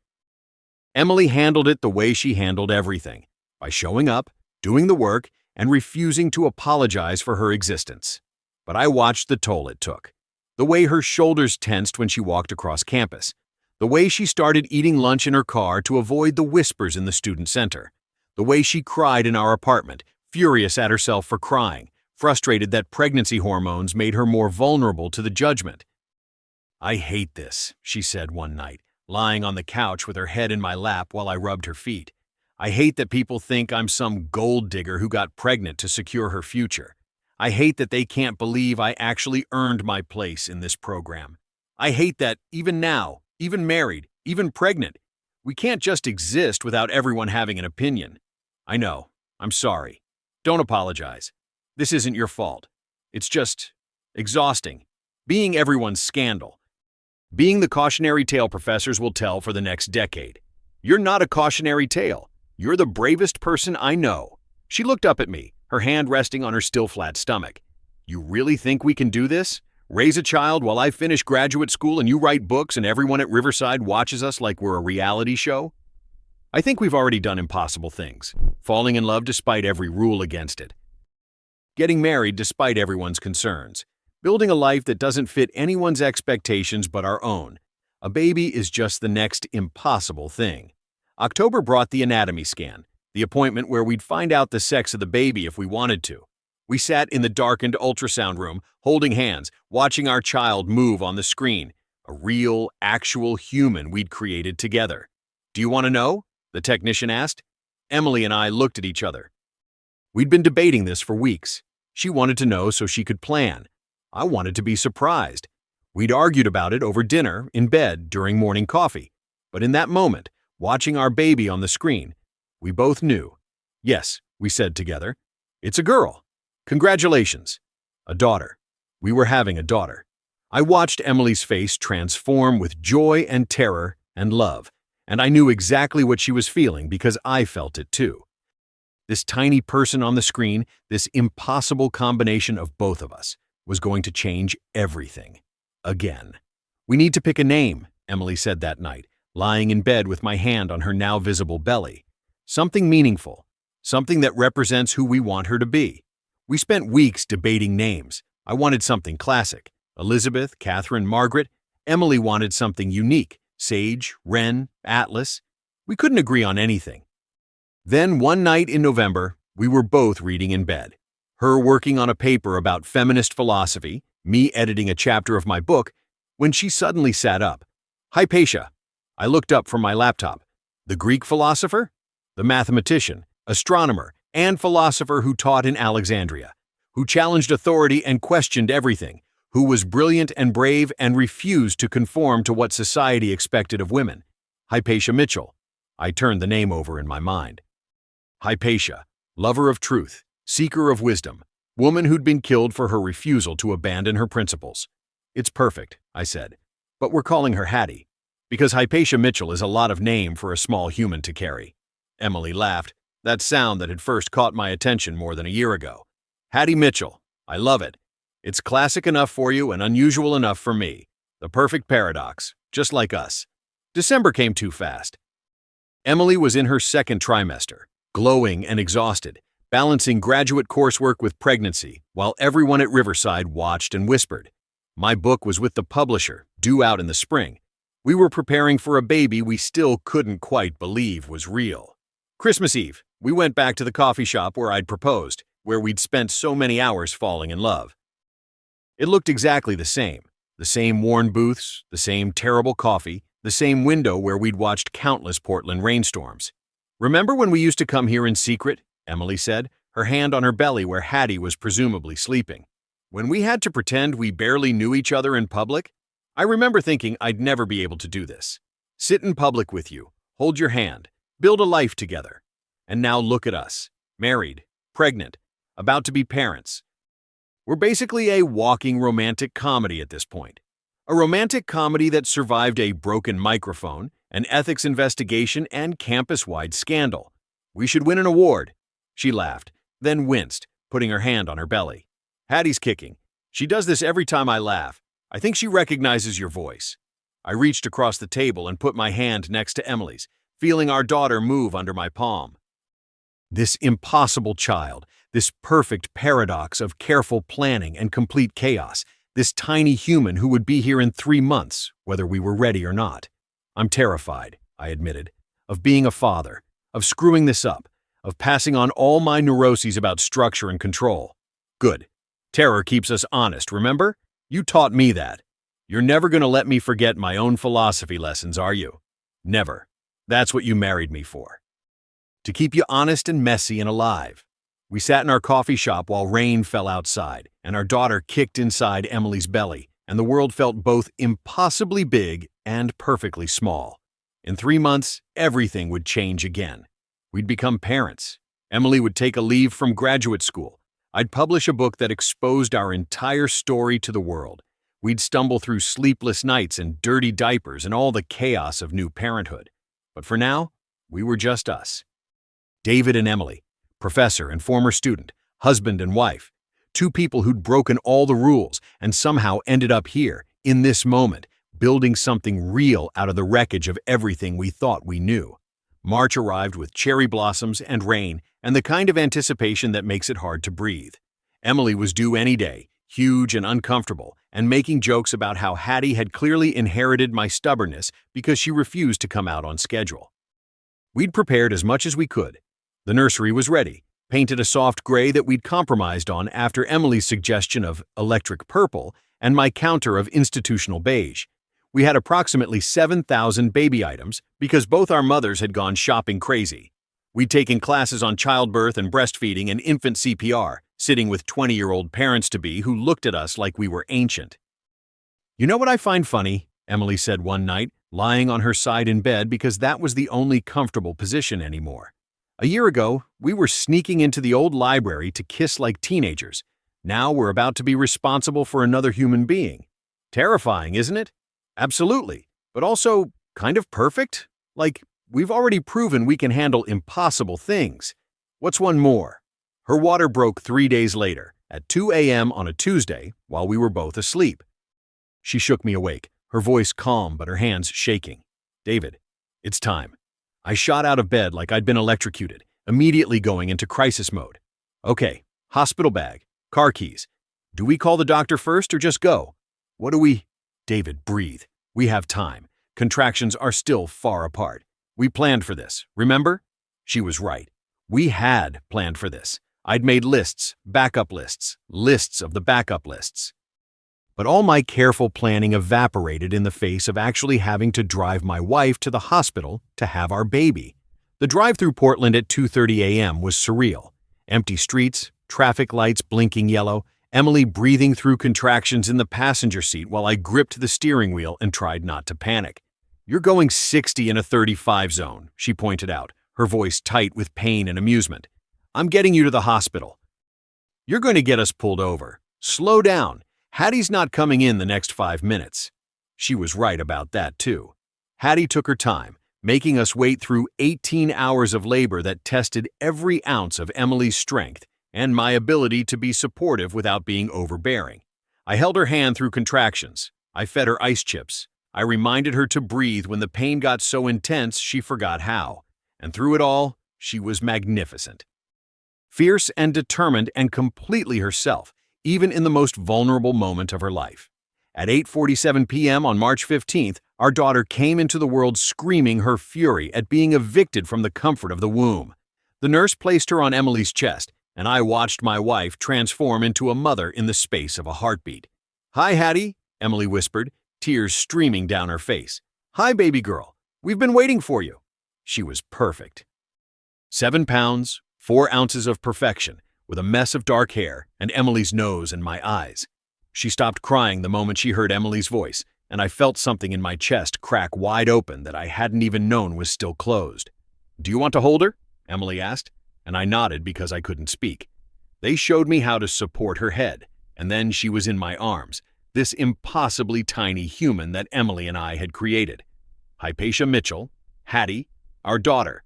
[SPEAKER 1] Emily handled it the way she handled everything, by showing up, doing the work, and refusing to apologize for her existence. But I watched the toll it took. The way her shoulders tensed when she walked across campus. The way she started eating lunch in her car to avoid the whispers in the student center. The way she cried in our apartment, furious at herself for crying, frustrated that pregnancy hormones made her more vulnerable to the judgment. "I hate this," she said one night, lying on the couch with her head in my lap while I rubbed her feet. "I hate that people think I'm some gold digger who got pregnant to secure her future. I hate that they can't believe I actually earned my place in this program. I hate that, even now, even married, even pregnant, we can't just exist without everyone having an opinion. I know. I'm sorry. Don't apologize. This isn't your fault. It's just exhausting. Being everyone's scandal. Being the cautionary tale professors will tell for the next decade. You're not a cautionary tale. You're the bravest person I know." She looked up at me, her hand resting on her still flat stomach. "You really think we can do this? Raise a child while I finish graduate school and you write books and everyone at Riverside watches us like we're a reality show? I think we've already done impossible things. Falling in love despite every rule against it. Getting married despite everyone's concerns. Building a life that doesn't fit anyone's expectations but our own. A baby is just the next impossible thing." October brought the anatomy scan, the appointment where we'd find out the sex of the baby if we wanted to. We sat in the darkened ultrasound room, holding hands, watching our child move on the screen, a real, actual human we'd created together. "Do you want to know?" the technician asked. Emily and I looked at each other. We'd been debating this for weeks. She wanted to know so she could plan. I wanted to be surprised. We'd argued about it over dinner, in bed, during morning coffee. But in that moment, watching our baby on the screen, we both knew. "Yes," we said together. "It's a girl. Congratulations." A daughter. We were having a daughter. I watched Emily's face transform with joy and terror and love, and I knew exactly what she was feeling because I felt it too. This tiny person on the screen, this impossible combination of both of us, was going to change everything. Again. "We need to pick a name," Emily said that night, lying in bed with my hand on her now visible belly. "Something meaningful. Something that represents who we want her to be." We spent weeks debating names. I wanted something classic. Elizabeth, Catherine, Margaret. Emily wanted something unique. Sage, Wren, Atlas. We couldn't agree on anything. Then one night in November, we were both reading in bed. Her working on a paper about feminist philosophy, me editing a chapter of my book, when she suddenly sat up. "Hypatia." I looked up from my laptop. The Greek philosopher? The mathematician, astronomer, and philosopher who taught in Alexandria, who challenged authority and questioned everything, who was brilliant and brave and refused to conform to what society expected of women. Hypatia Mitchell. I turned the name over in my mind. Hypatia, lover of truth, seeker of wisdom, woman who'd been killed for her refusal to abandon her principles. "It's perfect," I said, "but we're calling her Hattie, because Hypatia Mitchell is a lot of name for a small human to carry." Emily laughed, that sound that had first caught my attention more than a year ago. "Hattie Mitchell. I love it. It's classic enough for you and unusual enough for me. The perfect paradox, just like us." December came too fast. Emily was in her second trimester, glowing and exhausted, balancing graduate coursework with pregnancy, while everyone at Riverside watched and whispered. My book was with the publisher, due out in the spring. We were preparing for a baby we still couldn't quite believe was real. Christmas Eve, we went back to the coffee shop where I'd proposed, where we'd spent so many hours falling in love. It looked exactly the same worn booths, the same terrible coffee, the same window where we'd watched countless Portland rainstorms. "Remember when we used to come here in secret?" Emily said, her hand on her belly where Hattie was presumably sleeping. "When we had to pretend we barely knew each other in public? I remember thinking I'd never be able to do this. Sit in public with you, hold your hand, build a life together. And now look at us, married, pregnant. about to be parents. We're basically a walking romantic comedy at this point. A romantic comedy that survived a broken microphone, an ethics investigation, and campus-wide scandal. We should win an award. She laughed, then winced, putting her hand on her belly. Hattie's kicking. She does this every time I laugh. I think she recognizes your voice. I reached across the table and put my hand next to Emily's, feeling our daughter move under my palm. This impossible child, this perfect paradox of careful planning and complete chaos, this tiny human who would be here in 3 months, whether we were ready or not. I'm terrified, I admitted, of being a father, of screwing this up, of passing on all my neuroses about structure and control. Good. Terror keeps us honest, remember? You taught me that. You're never going to let me forget my own philosophy lessons, are you? Never. That's what you married me for. To keep you honest and messy and alive. We sat in our coffee shop while rain fell outside, and our daughter kicked inside Emily's belly, and the world felt both impossibly big and perfectly small. In 3 months, everything would change again. We'd become parents. Emily would take a leave from graduate school. I'd publish a book that exposed our entire story to the world. We'd stumble through sleepless nights and dirty diapers and all the chaos of new parenthood. But for now, we were just us. David and Emily, professor and former student, husband and wife, 2 people who'd broken all the rules and somehow ended up here, in this moment, building something real out of the wreckage of everything we thought we knew. March arrived with cherry blossoms and rain and the kind of anticipation that makes it hard to breathe. Emily was due any day, huge and uncomfortable, and making jokes about how Hattie had clearly inherited my stubbornness because she refused to come out on schedule. We'd prepared as much as we could. The nursery was ready, painted a soft gray that we'd compromised on after Emily's suggestion of electric purple and my counter of institutional beige. We had approximately 7,000 baby items because both our mothers had gone shopping crazy. We'd taken classes on childbirth and breastfeeding and infant CPR, sitting with 20-year-old parents-to-be who looked at us like we were ancient. You know what I find funny? Emily said one night, lying on her side in bed because that was the only comfortable position anymore. A year ago, we were sneaking into the old library to kiss like teenagers. Now we're about to be responsible for another human being. Terrifying, isn't it? Absolutely, but also kind of perfect? Like, we've already proven we can handle impossible things. What's one more? Her water broke 3 days later, at 2 a.m. on a Tuesday, while we were both asleep. She shook me awake, her voice calm but her hands shaking. David, it's time. I shot out of bed like I'd been electrocuted, immediately going into crisis mode. Okay, hospital bag, car keys. Do we call the doctor first or just go? What do we... David, breathe. We have time. Contractions are still far apart. We planned for this, remember? She was right. We had planned for this. I'd made lists, backup lists, lists of the backup lists. But all my careful planning evaporated in the face of actually having to drive my wife to the hospital to have our baby. The drive through Portland at 2:30 a.m. was surreal. Empty streets, traffic lights blinking yellow, Emily breathing through contractions in the passenger seat while I gripped the steering wheel and tried not to panic. You're going 60 in a 35 zone, she pointed out, her voice tight with pain and amusement. I'm getting you to the hospital. You're going to get us pulled over. Slow down. Hattie's not coming in the next 5 minutes. She was right about that, too. Hattie took her time, making us wait through 18 hours of labor that tested every ounce of Emily's strength and my ability to be supportive without being overbearing. I held her hand through contractions. I fed her ice chips. I reminded her to breathe when the pain got so intense she forgot how. And through it all, she was magnificent. Fierce and determined and completely herself, even in the most vulnerable moment of her life. At 8:47 p.m. on March 15th, our daughter came into the world screaming her fury at being evicted from the comfort of the womb. The nurse placed her on Emily's chest, and I watched my wife transform into a mother in the space of a heartbeat. "Hi, Hattie," Emily whispered, tears streaming down her face. "Hi, baby girl. We've been waiting for you." She was perfect. 7 pounds, 4 ounces of perfection, with a mess of dark hair and Emily's nose and my eyes. She stopped crying the moment she heard Emily's voice, and I felt something in my chest crack wide open that I hadn't even known was still closed. "Do you want to hold her?" Emily asked, and I nodded because I couldn't speak. They showed me how to support her head, and then she was in my arms, this impossibly tiny human that Emily and I had created. Hypatia Mitchell, Hattie, our daughter.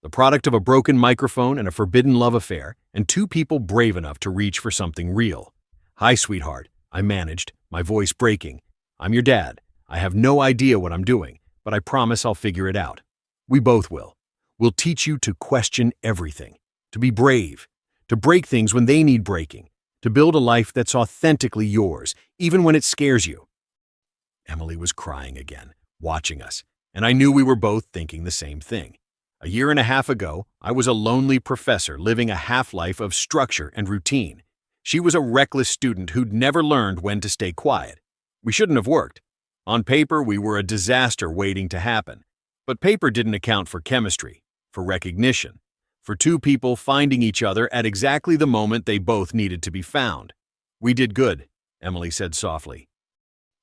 [SPEAKER 1] The product of a broken microphone and a forbidden love affair, and two people brave enough to reach for something real. "Hi, sweetheart," I managed, my voice breaking. "I'm your dad. I have no idea what I'm doing, but I promise I'll figure it out. We both will. We'll teach you to question everything, to be brave, to break things when they need breaking, to build a life that's authentically yours, even when it scares you." Emily was crying again, watching us, and I knew we were both thinking the same thing. A year and a half ago, I was a lonely professor living a half-life of structure and routine. She was a reckless student who'd never learned when to stay quiet. We shouldn't have worked. On paper, we were a disaster waiting to happen. But paper didn't account for chemistry, for recognition, for two people finding each other at exactly the moment they both needed to be found. "We did good," Emily said softly.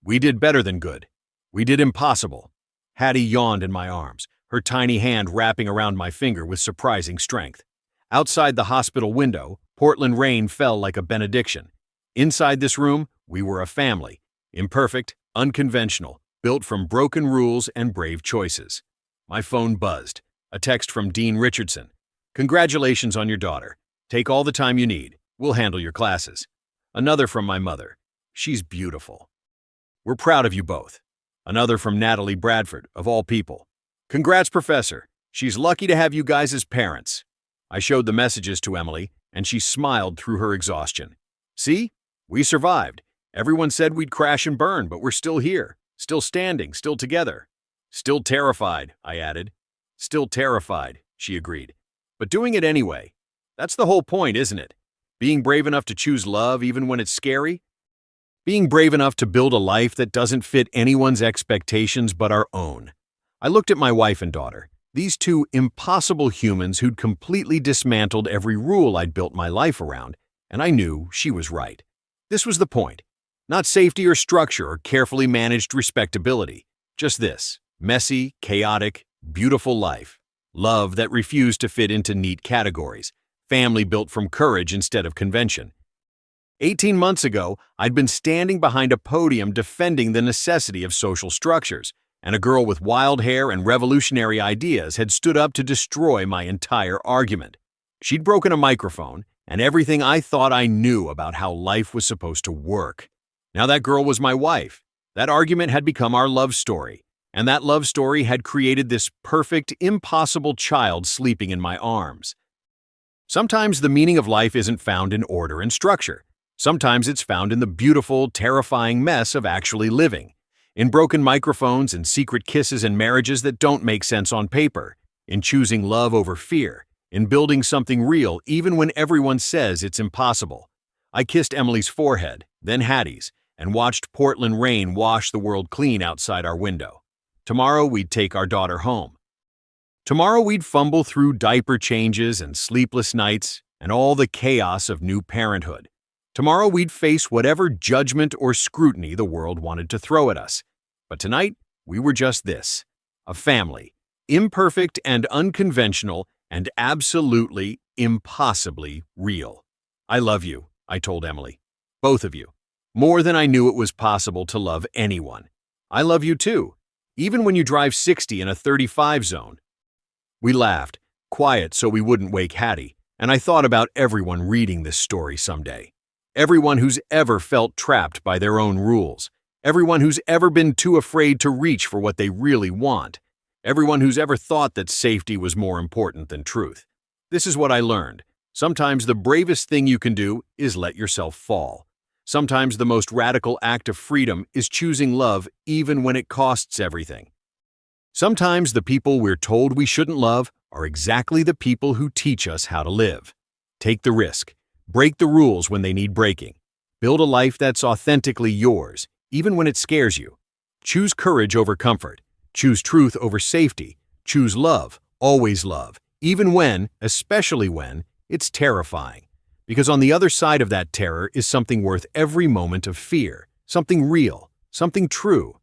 [SPEAKER 1] "We did better than good. We did impossible." Hattie yawned in my arms, her tiny hand wrapping around my finger with surprising strength. Outside the hospital window, Portland rain fell like a benediction. Inside this room, we were a family, imperfect, unconventional, built from broken rules and brave choices. My phone buzzed. A text from Dean Richardson. "Congratulations on your daughter. Take all the time you need. We'll handle your classes." Another from my mother. "She's beautiful. We're proud of you both." Another from Natalie Bradford, of all people. "Congrats, Professor. She's lucky to have you guys as parents." I showed the messages to Emily, and she smiled through her exhaustion. "See? We survived. Everyone said we'd crash and burn, but we're still here, still standing, still together." "Still terrified," I added. "Still terrified," she agreed. "But doing it anyway. That's the whole point, isn't it? Being brave enough to choose love even when it's scary. Being brave enough to build a life that doesn't fit anyone's expectations but our own." I looked at my wife and daughter, these two impossible humans who'd completely dismantled every rule I'd built my life around, and I knew she was right. This was the point. Not safety or structure or carefully managed respectability. Just this: messy, chaotic, beautiful life. Love that refused to fit into neat categories. Family built from courage instead of convention. 18 months ago, I'd been standing behind a podium defending the necessity of social structures, and a girl with wild hair and revolutionary ideas had stood up to destroy my entire argument. She'd broken a microphone and everything I thought I knew about how life was supposed to work. Now that girl was my wife. That argument had become our love story, and that love story had created this perfect, impossible child sleeping in my arms. Sometimes the meaning of life isn't found in order and structure. Sometimes it's found in the beautiful, terrifying mess of actually living. In broken microphones and secret kisses and marriages that don't make sense on paper. In choosing love over fear. In building something real even when everyone says it's impossible. I kissed Emily's forehead, then Hattie's, and watched Portland rain wash the world clean outside our window. Tomorrow we'd take our daughter home. Tomorrow we'd fumble through diaper changes and sleepless nights and all the chaos of new parenthood. Tomorrow we'd face whatever judgment or scrutiny the world wanted to throw at us. But tonight, we were just this: a family, imperfect and unconventional and absolutely, impossibly real. "I love you," I told Emily. "Both of you. More than I knew it was possible to love anyone. I love you too, even when you drive 60 in a 35 zone." We laughed, quiet so we wouldn't wake Hattie, and I thought about everyone reading this story someday. Everyone who's ever felt trapped by their own rules. Everyone who's ever been too afraid to reach for what they really want. Everyone who's ever thought that safety was more important than truth. This is what I learned. Sometimes the bravest thing you can do is let yourself fall. Sometimes the most radical act of freedom is choosing love even when it costs everything. Sometimes the people we're told we shouldn't love are exactly the people who teach us how to live. Take the risk. Break the rules when they need breaking. Build a life that's authentically yours, even when it scares you. Choose courage over comfort. Choose truth over safety. Choose love, always love, even when, especially when, it's terrifying. Because on the other side of that terror is something worth every moment of fear, something real, something true,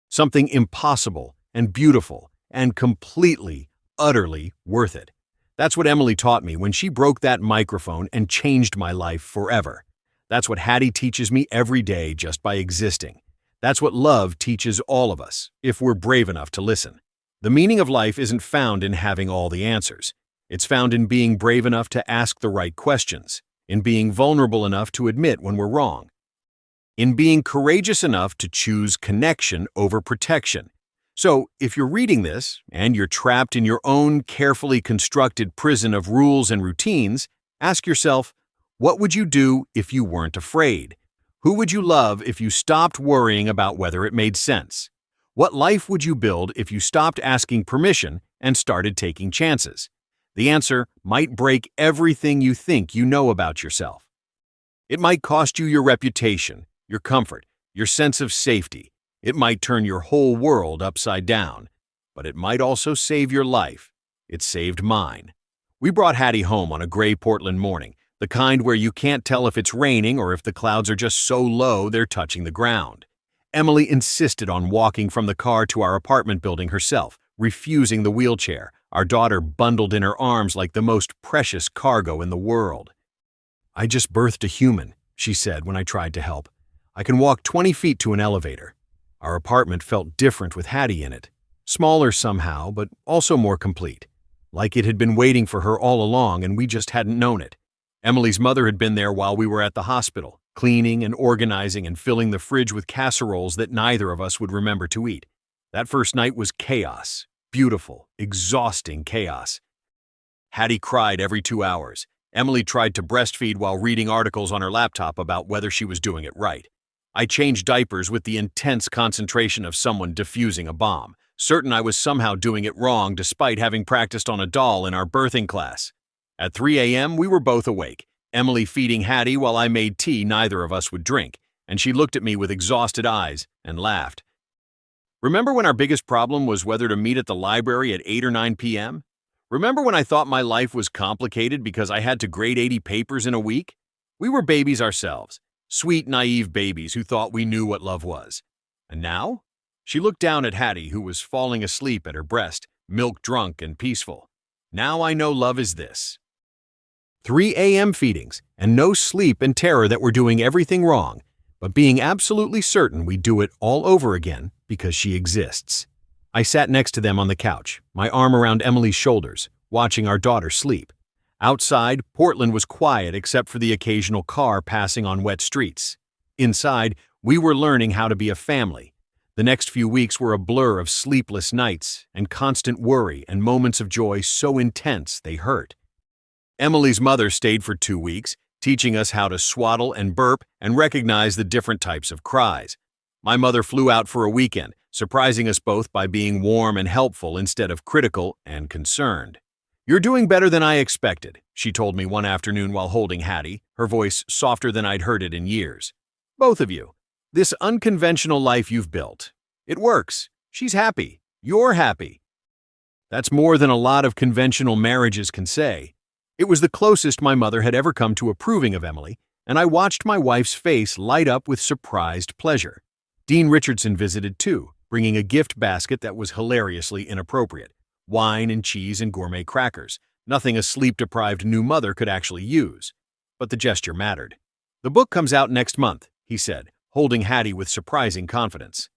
[SPEAKER 1] something impossible and beautiful and completely, utterly worth it. That's what Emily taught me when she broke that microphone and changed my life forever. That's what Hattie teaches me every day just by existing. That's what love teaches all of us, if we're brave enough to listen. The meaning of life isn't found in having all the answers. It's found in being brave enough to ask the right questions, in being vulnerable enough to admit when we're wrong, in being courageous enough to choose connection over protection. So, if you're reading this, and you're trapped in your own carefully constructed prison of rules and routines, ask yourself, what would you do if you weren't afraid? Who would you love if you stopped worrying about whether it made sense? What life would you build if you stopped asking permission and started taking chances? The answer might break everything you think you know about yourself. It might cost you your reputation, your comfort, your sense of safety. It might turn your whole world upside down, but it might also save your life. It saved mine. We brought Hattie home on a gray Portland morning, the kind where you can't tell if it's raining or if the clouds are just so low they're touching the ground. Emily insisted on walking from the car to our apartment building herself, refusing the wheelchair, our daughter bundled in her arms like the most precious cargo in the world. "I just birthed a human," she said when I tried to help. "I can walk 20 feet to an elevator." Our apartment felt different with Hattie in it. Smaller somehow, but also more complete. Like it had been waiting for her all along and we just hadn't known it. Emily's mother had been there while we were at the hospital, cleaning and organizing and filling the fridge with casseroles that neither of us would remember to eat. That first night was chaos. Beautiful, exhausting chaos. Hattie cried every 2 hours. Emily tried to breastfeed while reading articles on her laptop about whether she was doing it right. I changed diapers with the intense concentration of someone defusing a bomb, certain I was somehow doing it wrong despite having practiced on a doll in our birthing class. At 3 a.m., we were both awake, Emily feeding Hattie while I made tea neither of us would drink, and she looked at me with exhausted eyes and laughed. Remember when our biggest problem was whether to meet at the library at 8 or 9 p.m.? Remember when I thought my life was complicated because I had to grade 80 papers in a week? We were babies ourselves. Sweet, naive babies who thought we knew what love was. And now? She looked down at Hattie, who was falling asleep at her breast, milk-drunk and peaceful. Now I know love is this. 3 a.m. feedings, and no sleep and terror that we're doing everything wrong, but being absolutely certain we do it all over again because she exists. I sat next to them on the couch, my arm around Emily's shoulders, watching our daughter sleep. Outside, Portland was quiet except for the occasional car passing on wet streets. Inside, we were learning how to be a family. The next few weeks were a blur of sleepless nights and constant worry and moments of joy so intense they hurt. Emily's mother stayed for 2 weeks, teaching us how to swaddle and burp and recognize the different types of cries. My mother flew out for a weekend, surprising us both by being warm and helpful instead of critical and concerned. "You're doing better than I expected," she told me one afternoon while holding Hattie, her voice softer than I'd heard it in years. "Both of you. This unconventional life you've built. It works. She's happy. You're happy." That's more than a lot of conventional marriages can say. It was the closest my mother had ever come to approving of Emily, and I watched my wife's face light up with surprised pleasure. Dean Richardson visited too, bringing a gift basket that was hilariously inappropriate. Wine and cheese and gourmet crackers, nothing a sleep-deprived new mother could actually use. But the gesture mattered. "The book comes out next month," he said, holding Hattie with surprising confidence.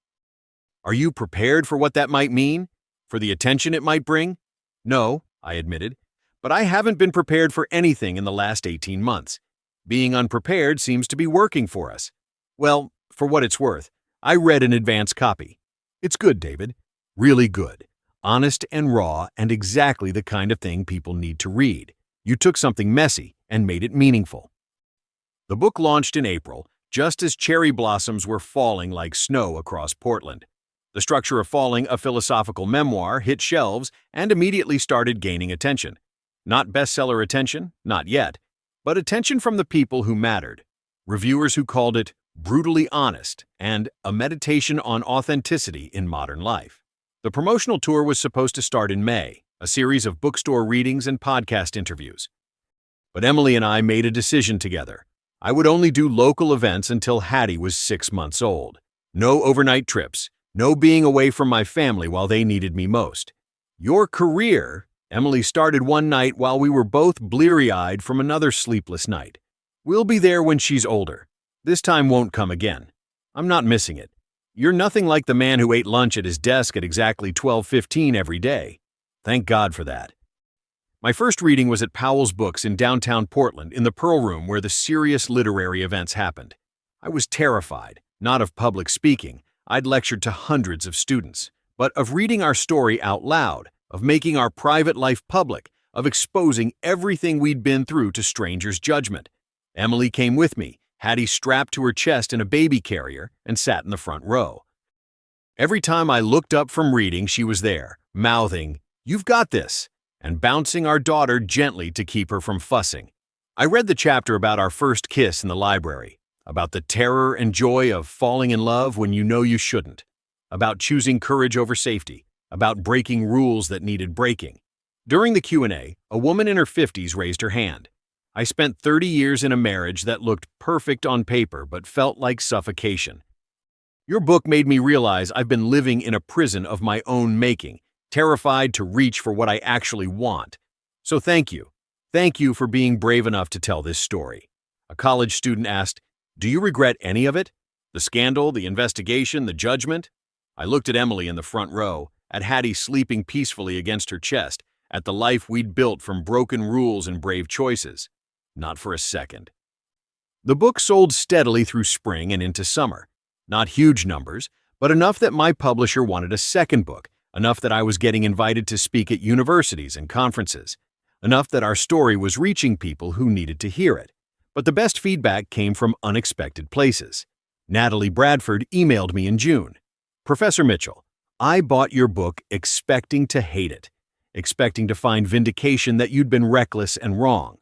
[SPEAKER 1] "Are you prepared for what that might mean? For the attention it might bring?" "No," I admitted, "but I haven't been prepared for anything in the last 18 months. Being unprepared seems to be working for us." "Well, for what it's worth, I read an advance copy. It's good, David. Really good. Honest and raw and exactly the kind of thing people need to read. You took something messy and made it meaningful." The book launched in April, just as cherry blossoms were falling like snow across Portland. The Structure of Falling, a philosophical memoir, hit shelves and immediately started gaining attention. Not bestseller attention, not yet, but attention from the people who mattered. Reviewers who called it brutally honest and a meditation on authenticity in modern life. The promotional tour was supposed to start in May, a series of bookstore readings and podcast interviews. But Emily and I made a decision together. I would only do local events until Hattie was 6 months old. No overnight trips, no being away from my family while they needed me most. "Your career," Emily started one night while we were both bleary-eyed from another sleepless night. We'll be there when she's older. This time won't come again. I'm not missing it. You're nothing like the man who ate lunch at his desk at exactly 12:15 every day. Thank God for that. My first reading was at Powell's Books in downtown Portland in the Pearl Room where the serious literary events happened. I was terrified, not of public speaking. I'd lectured to hundreds of students, but of reading our story out loud, of making our private life public, of exposing everything we'd been through to strangers' judgment. Emily came with me, Hattie strapped to her chest in a baby carrier, and sat in the front row. Every time I looked up from reading, she was there, mouthing, "You've got this," and bouncing our daughter gently to keep her from fussing. I read the chapter about our first kiss in the library, about the terror and joy of falling in love when you know you shouldn't, about choosing courage over safety, about breaking rules that needed breaking. During the Q&A, a woman in her 50s raised her hand. I spent 30 years in a marriage that looked perfect on paper but felt like suffocation. Your book made me realize I've been living in a prison of my own making, terrified to reach for what I actually want. So thank you. Thank you for being brave enough to tell this story. A college student asked, "Do you regret any of it? The scandal, the investigation, the judgment?" I looked at Emily in the front row, at Hattie sleeping peacefully against her chest, at the life we'd built from broken rules and brave choices. Not for a second. The book sold steadily through spring and into summer. Not huge numbers, but enough that my publisher wanted a second book, enough that I was getting invited to speak at universities and conferences, enough that our story was reaching people who needed to hear it. But the best feedback came from unexpected places. Natalie Bradford emailed me in June. "Professor Mitchell, I bought your book expecting to hate it, expecting to find vindication that you'd been reckless and wrong.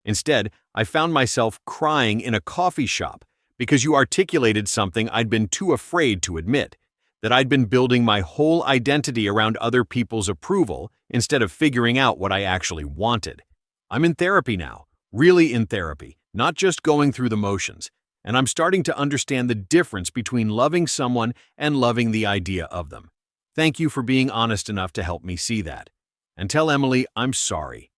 [SPEAKER 1] Instead, I found myself crying in a coffee shop because you articulated something I'd been too afraid to admit, that I'd been building my whole identity around other people's approval instead of figuring out what I actually wanted. I'm in therapy now, really in therapy, not just going through the motions, and I'm starting to understand the difference between loving someone and loving the idea of them. Thank you for being honest enough to help me see that. And tell Emily I'm sorry.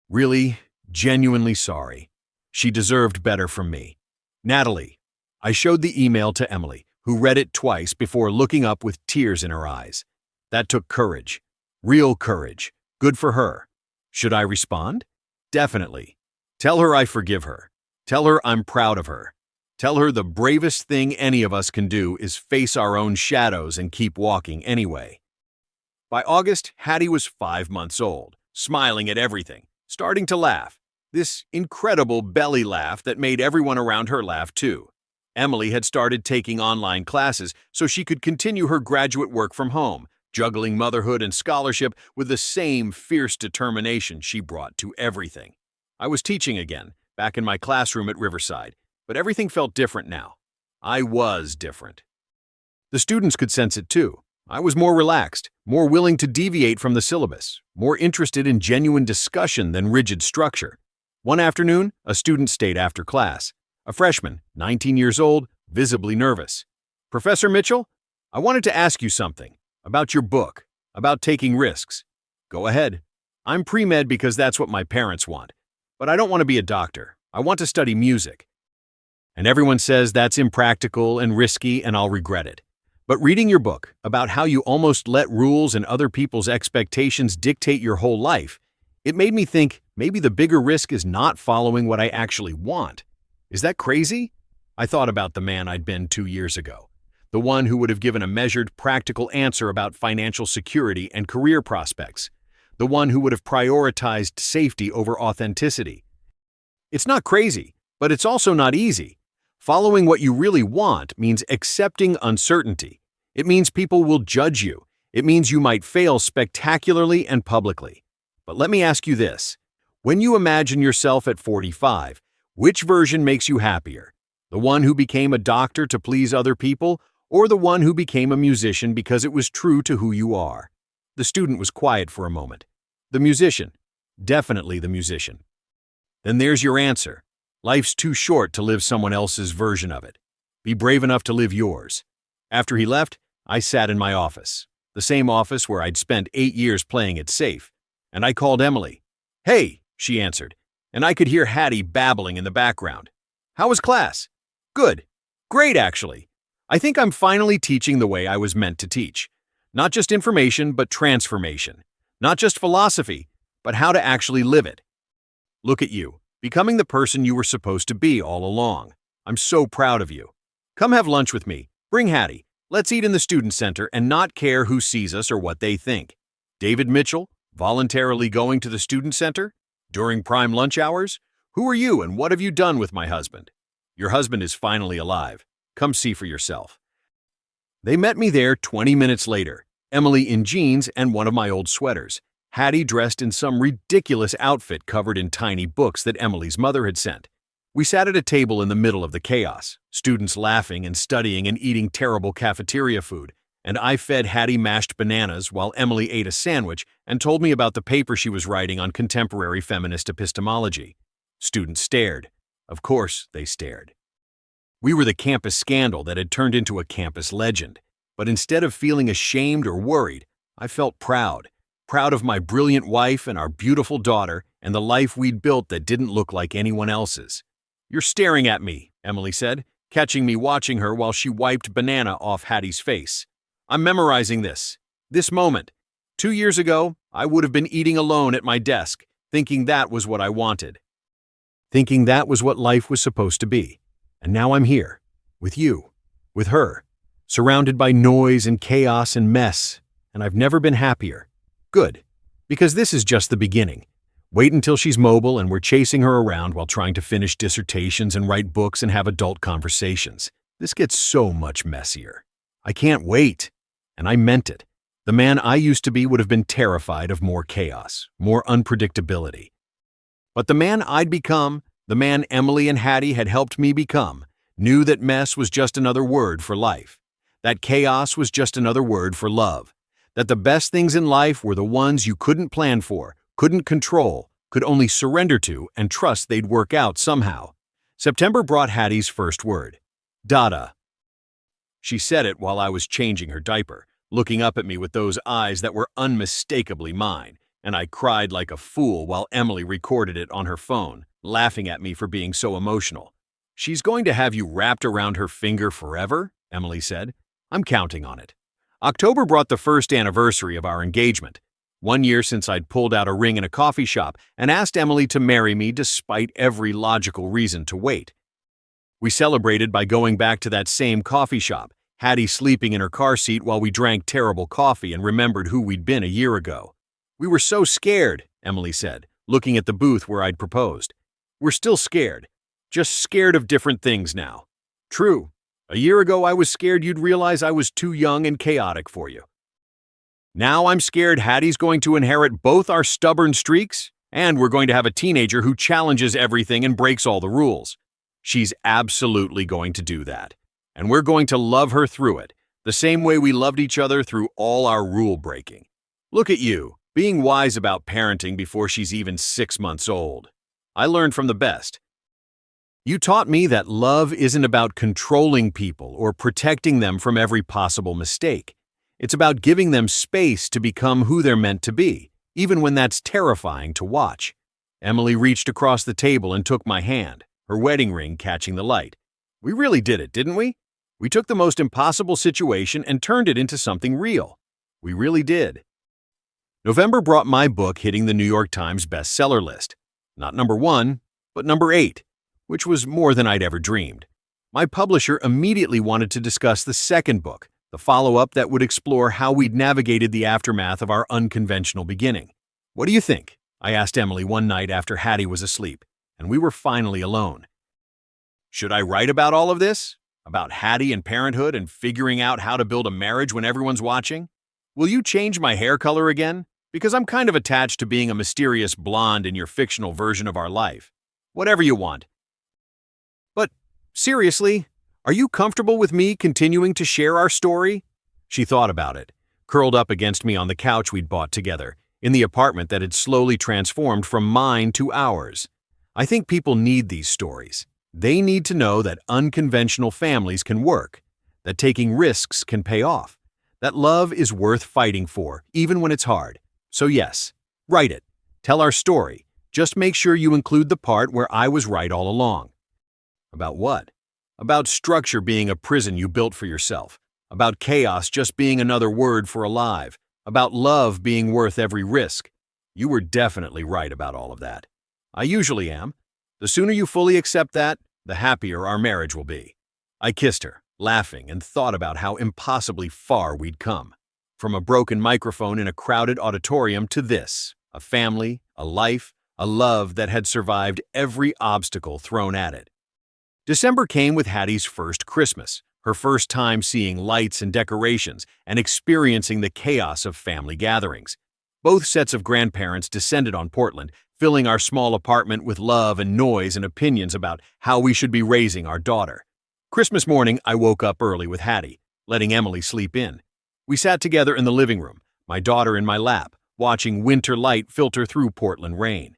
[SPEAKER 1] Really, genuinely sorry. She deserved better from me. Natalie." I showed the email to Emily, who read it twice before looking up with tears in her eyes. That took courage. Real courage. Good for her. Should I respond? Definitely. Tell her I forgive her. Tell her I'm proud of her. Tell her the bravest thing any of us can do is face our own shadows and keep walking anyway. By August, Hattie was 5 months old, smiling at everything, starting to laugh. This incredible belly laugh that made everyone around her laugh too. Emily had started taking online classes so she could continue her graduate work from home, juggling motherhood and scholarship with the same fierce determination she brought to everything. I was teaching again, back in my classroom at Riverside, but everything felt different now. I was different. The students could sense it too. I was more relaxed, more willing to deviate from the syllabus, more interested in genuine discussion than rigid structure. One afternoon, a student stayed after class. A freshman, 19 years old, visibly nervous. "Professor Mitchell, I wanted to ask you something about your book, about taking risks." "Go ahead." "I'm pre-med because that's what my parents want. But I don't want to be a doctor. I want to study music. And everyone says that's impractical and risky and I'll regret it. But reading your book about how you almost let rules and other people's expectations dictate your whole life, it made me think maybe the bigger risk is not following what I actually want. Is that crazy? I thought about the man I'd been 2 years ago, the one who would have given a measured, practical answer about financial security and career prospects, the one who would have prioritized safety over authenticity. It's not crazy, but it's also not easy. Following what you really want means accepting uncertainty. It means people will judge you. It means you might fail spectacularly and publicly. But let me ask you this. When you imagine yourself at 45, which version makes you happier? The one who became a doctor to please other people, or the one who became a musician because it was true to who you are? The student was quiet for a moment. The musician. Definitely the musician. Then there's your answer. Life's too short to live someone else's version of it. Be brave enough to live yours. After he left, I sat in my office, the same office where I'd spent 8 years playing it safe. and I called Emily. "Hey," she answered, and I could hear Hattie babbling in the background. "How was class?" "Good. Great, actually. I think I'm finally teaching the way I was meant to teach. Not just information, but transformation. Not just philosophy, but how to actually live it. Look at you, becoming the person you were supposed to be all along. I'm so proud of you. Come have lunch with me. Bring Hattie. Let's eat in the student center and not care who sees us or what they think." David Mitchell, voluntarily going to the student center? During prime lunch hours? Who are you and what have you done with my husband? Your husband is finally alive. Come see for yourself. They met me there 20 minutes later, Emily in jeans and one of my old sweaters, Hattie dressed in some ridiculous outfit covered in tiny books that Emily's mother had sent. We sat at a table in the middle of the chaos, students laughing and studying and eating terrible cafeteria food, and I fed Hattie mashed bananas while Emily ate a sandwich and told me about the paper she was writing on contemporary feminist epistemology. Students stared. Of course, they stared. We were the campus scandal that had turned into a campus legend, but instead of feeling ashamed or worried, I felt proud. Proud of my brilliant wife and our beautiful daughter and the life we'd built that didn't look like anyone else's. "You're staring at me," Emily said, catching me watching her while she wiped banana off Hattie's face. "I'm memorizing this moment. 2 years ago, I would have been eating alone at my desk, thinking that was what I wanted. Thinking that was what life was supposed to be. And now I'm here, with you, with her, surrounded by noise and chaos and mess, and I've never been happier. Good, because this is just the beginning. Wait until she's mobile and we're chasing her around while trying to finish dissertations and write books and have adult conversations. This gets so much messier. I can't wait." And I meant it. The man I used to be would have been terrified of more chaos, more unpredictability. But the man I'd become, the man Emily and Hattie had helped me become, knew that mess was just another word for life, that chaos was just another word for love, that the best things in life were the ones you couldn't plan for, couldn't control, could only surrender to and trust they'd work out somehow. September brought Hattie's first word, Dada. She said it while I was changing her diaper, looking up at me with those eyes that were unmistakably mine, and I cried like a fool while Emily recorded it on her phone, laughing at me for being so emotional. "She's going to have you wrapped around her finger forever," Emily said. "I'm counting on it." October brought the first anniversary of our engagement. 1 year since I'd pulled out a ring in a coffee shop and asked Emily to marry me despite every logical reason to wait. We celebrated by going back to that same coffee shop, Hattie sleeping in her car seat while we drank terrible coffee and remembered who we'd been a year ago. "We were so scared," Emily said, looking at the booth where I'd proposed. "We're still scared, just scared of different things now." "True. A year ago I was scared you'd realize I was too young and chaotic for you. Now I'm scared Hattie's going to inherit both our stubborn streaks, and we're going to have a teenager who challenges everything and breaks all the rules. She's absolutely going to do that, and we're going to love her through it, the same way we loved each other through all our rule breaking. Look at you, being wise about parenting before she's even 6 months old. I learned from the best. You taught me that love isn't about controlling people or protecting them from every possible mistake. It's about giving them space to become who they're meant to be, even when that's terrifying to watch." Emily reached across the table and took my hand, her wedding ring catching the light. "We really did it, didn't we? We took the most impossible situation and turned it into something real. We really did." November brought my book hitting the New York Times bestseller list. Not number 1, but number 8, which was more than I'd ever dreamed. My publisher immediately wanted to discuss the second book, the follow-up that would explore how we'd navigated the aftermath of our unconventional beginning. "What do you think?" I asked Emily one night after Hattie was asleep, and we were finally alone. "Should I write about all of this? About Hattie and parenthood and figuring out how to build a marriage when everyone's watching? Will you change my hair color again? Because I'm kind of attached to being a mysterious blonde in your fictional version of our life. Whatever you want. But seriously, are you comfortable with me continuing to share our story?" She thought about it, curled up against me on the couch we'd bought together, in the apartment that had slowly transformed from mine to ours. "I think people need these stories. They need to know that unconventional families can work, that taking risks can pay off, that love is worth fighting for, even when it's hard. So yes, Write it. Tell our story. Just make sure you include the part where I was right all along. About what? About structure being a prison you built for yourself. About chaos just being another word for alive. About love being worth every risk. You were definitely right about all of that. I usually am. The sooner you fully accept that, the happier our marriage will be. I kissed her, laughing, and thought about how impossibly far we'd come. From a broken microphone in a crowded auditorium to this, a family, a life, a love that had survived every obstacle thrown at it. December came with Hattie's first Christmas, her first time seeing lights and decorations and experiencing the chaos of family gatherings. Both sets of grandparents descended on Portland, filling our small apartment with love and noise and opinions about how we should be raising our daughter. Christmas morning, I woke up early with Hattie, letting Emily sleep in. We sat together in the living room, my daughter in my lap, watching winter light filter through Portland rain.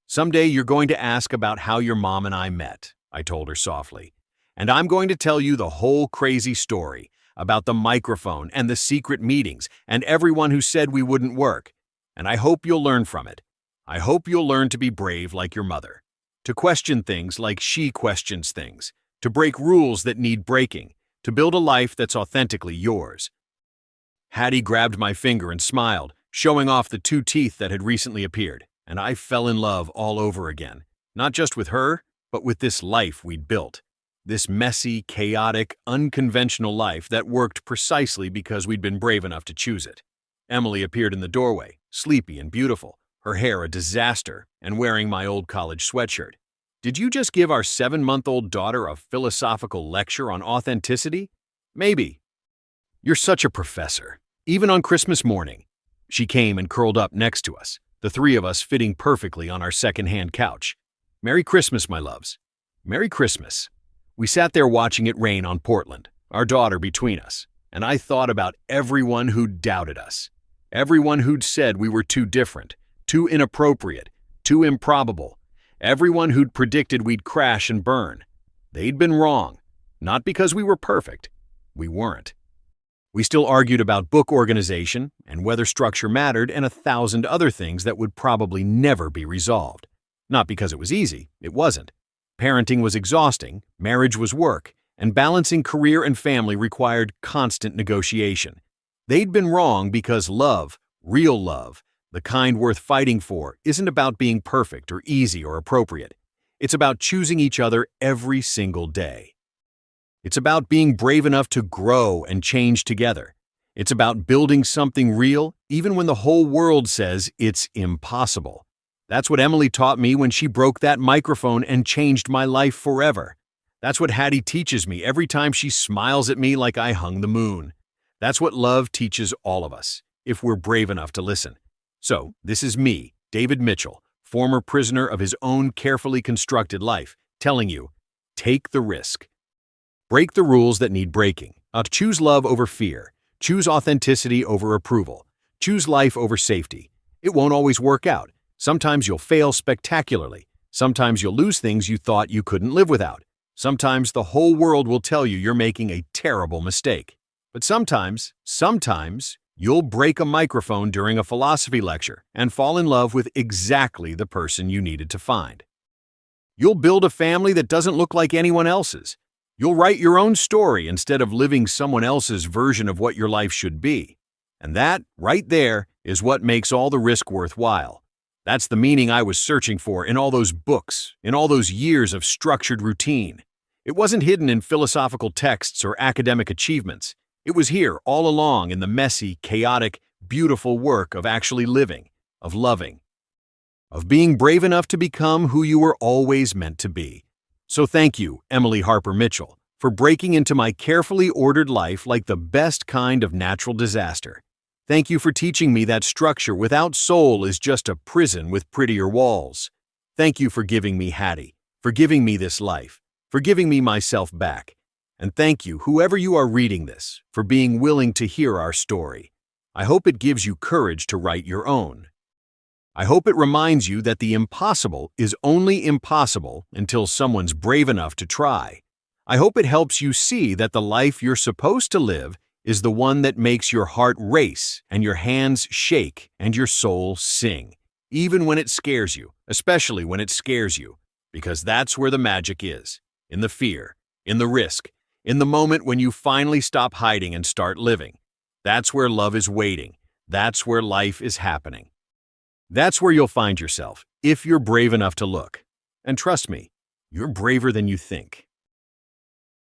[SPEAKER 1] "Someday you're going to ask about how your mom and I met," I told her softly. "And I'm going to tell you the whole crazy story about the microphone and the secret meetings and everyone who said we wouldn't work. And I hope you'll learn from it. I hope you'll learn to be brave like your mother, to question things like she questions things, to break rules that need breaking, to build a life that's authentically yours." Hattie grabbed my finger and smiled, showing off the 2 teeth that had recently appeared, and I fell in love all over again, not just with her, but with this life we'd built. This messy, chaotic, unconventional life that worked precisely because we'd been brave enough to choose it. Emily appeared in the doorway, sleepy and beautiful, her hair a disaster, and wearing my old college sweatshirt. "Did you just give our 7-month-old daughter a philosophical lecture on authenticity?" "Maybe." "You're such a professor." Even on Christmas morning, she came and curled up next to us, the 3 of us fitting perfectly on our second-hand couch. "Merry Christmas, my loves." "Merry Christmas." We sat there watching it rain on Portland, our daughter between us, and I thought about everyone who'd doubted us. Everyone who'd said we were too different, too inappropriate, too improbable. Everyone who'd predicted we'd crash and burn. They'd been wrong, not because we were perfect. We weren't. We still argued about book organization and whether structure mattered and 1,000 other things that would probably never be resolved. Not because it was easy, it wasn't. Parenting was exhausting, marriage was work, and balancing career and family required constant negotiation. They'd been wrong because love, real love, the kind worth fighting for, isn't about being perfect or easy or appropriate. It's about choosing each other every single day. It's about being brave enough to grow and change together. It's about building something real even when the whole world says it's impossible. That's what Emily taught me when she broke that microphone and changed my life forever. That's what Hattie teaches me every time she smiles at me like I hung the moon. That's what love teaches all of us, if we're brave enough to listen. So, this is me, David Mitchell, former prisoner of his own carefully constructed life, telling you, take the risk. Break the rules that need breaking. Choose love over fear. Choose authenticity over approval. Choose life over safety. It won't always work out. Sometimes you'll fail spectacularly. Sometimes you'll lose things you thought you couldn't live without. Sometimes the whole world will tell you you're making a terrible mistake. But sometimes you'll break a microphone during a philosophy lecture and fall in love with exactly the person you needed to find. You'll build a family that doesn't look like anyone else's. You'll write your own story instead of living someone else's version of what your life should be. And that, right there, is what makes all the risk worthwhile. That's the meaning I was searching for in all those books, in all those years of structured routine. It wasn't hidden in philosophical texts or academic achievements. It was here all along in the messy, chaotic, beautiful work of actually living, of loving, of being brave enough to become who you were always meant to be. So thank you, Emily Harper Mitchell, for breaking into my carefully ordered life like the best kind of natural disaster. Thank you for teaching me that structure without soul is just a prison with prettier walls. Thank you for giving me Hattie, for giving me this life, for giving me myself back. And thank you, whoever you are reading this, for being willing to hear our story. I hope it gives you courage to write your own. I hope it reminds you that the impossible is only impossible until someone's brave enough to try. I hope it helps you see that the life you're supposed to live is the one that makes your heart race and your hands shake and your soul sing, even when it scares you, especially when it scares you, because that's where the magic is, in the fear, in the risk, in the moment when you finally stop hiding and start living. That's where love is waiting. That's where life is happening. That's where you'll find yourself, if you're brave enough to look. And trust me, you're braver than you think.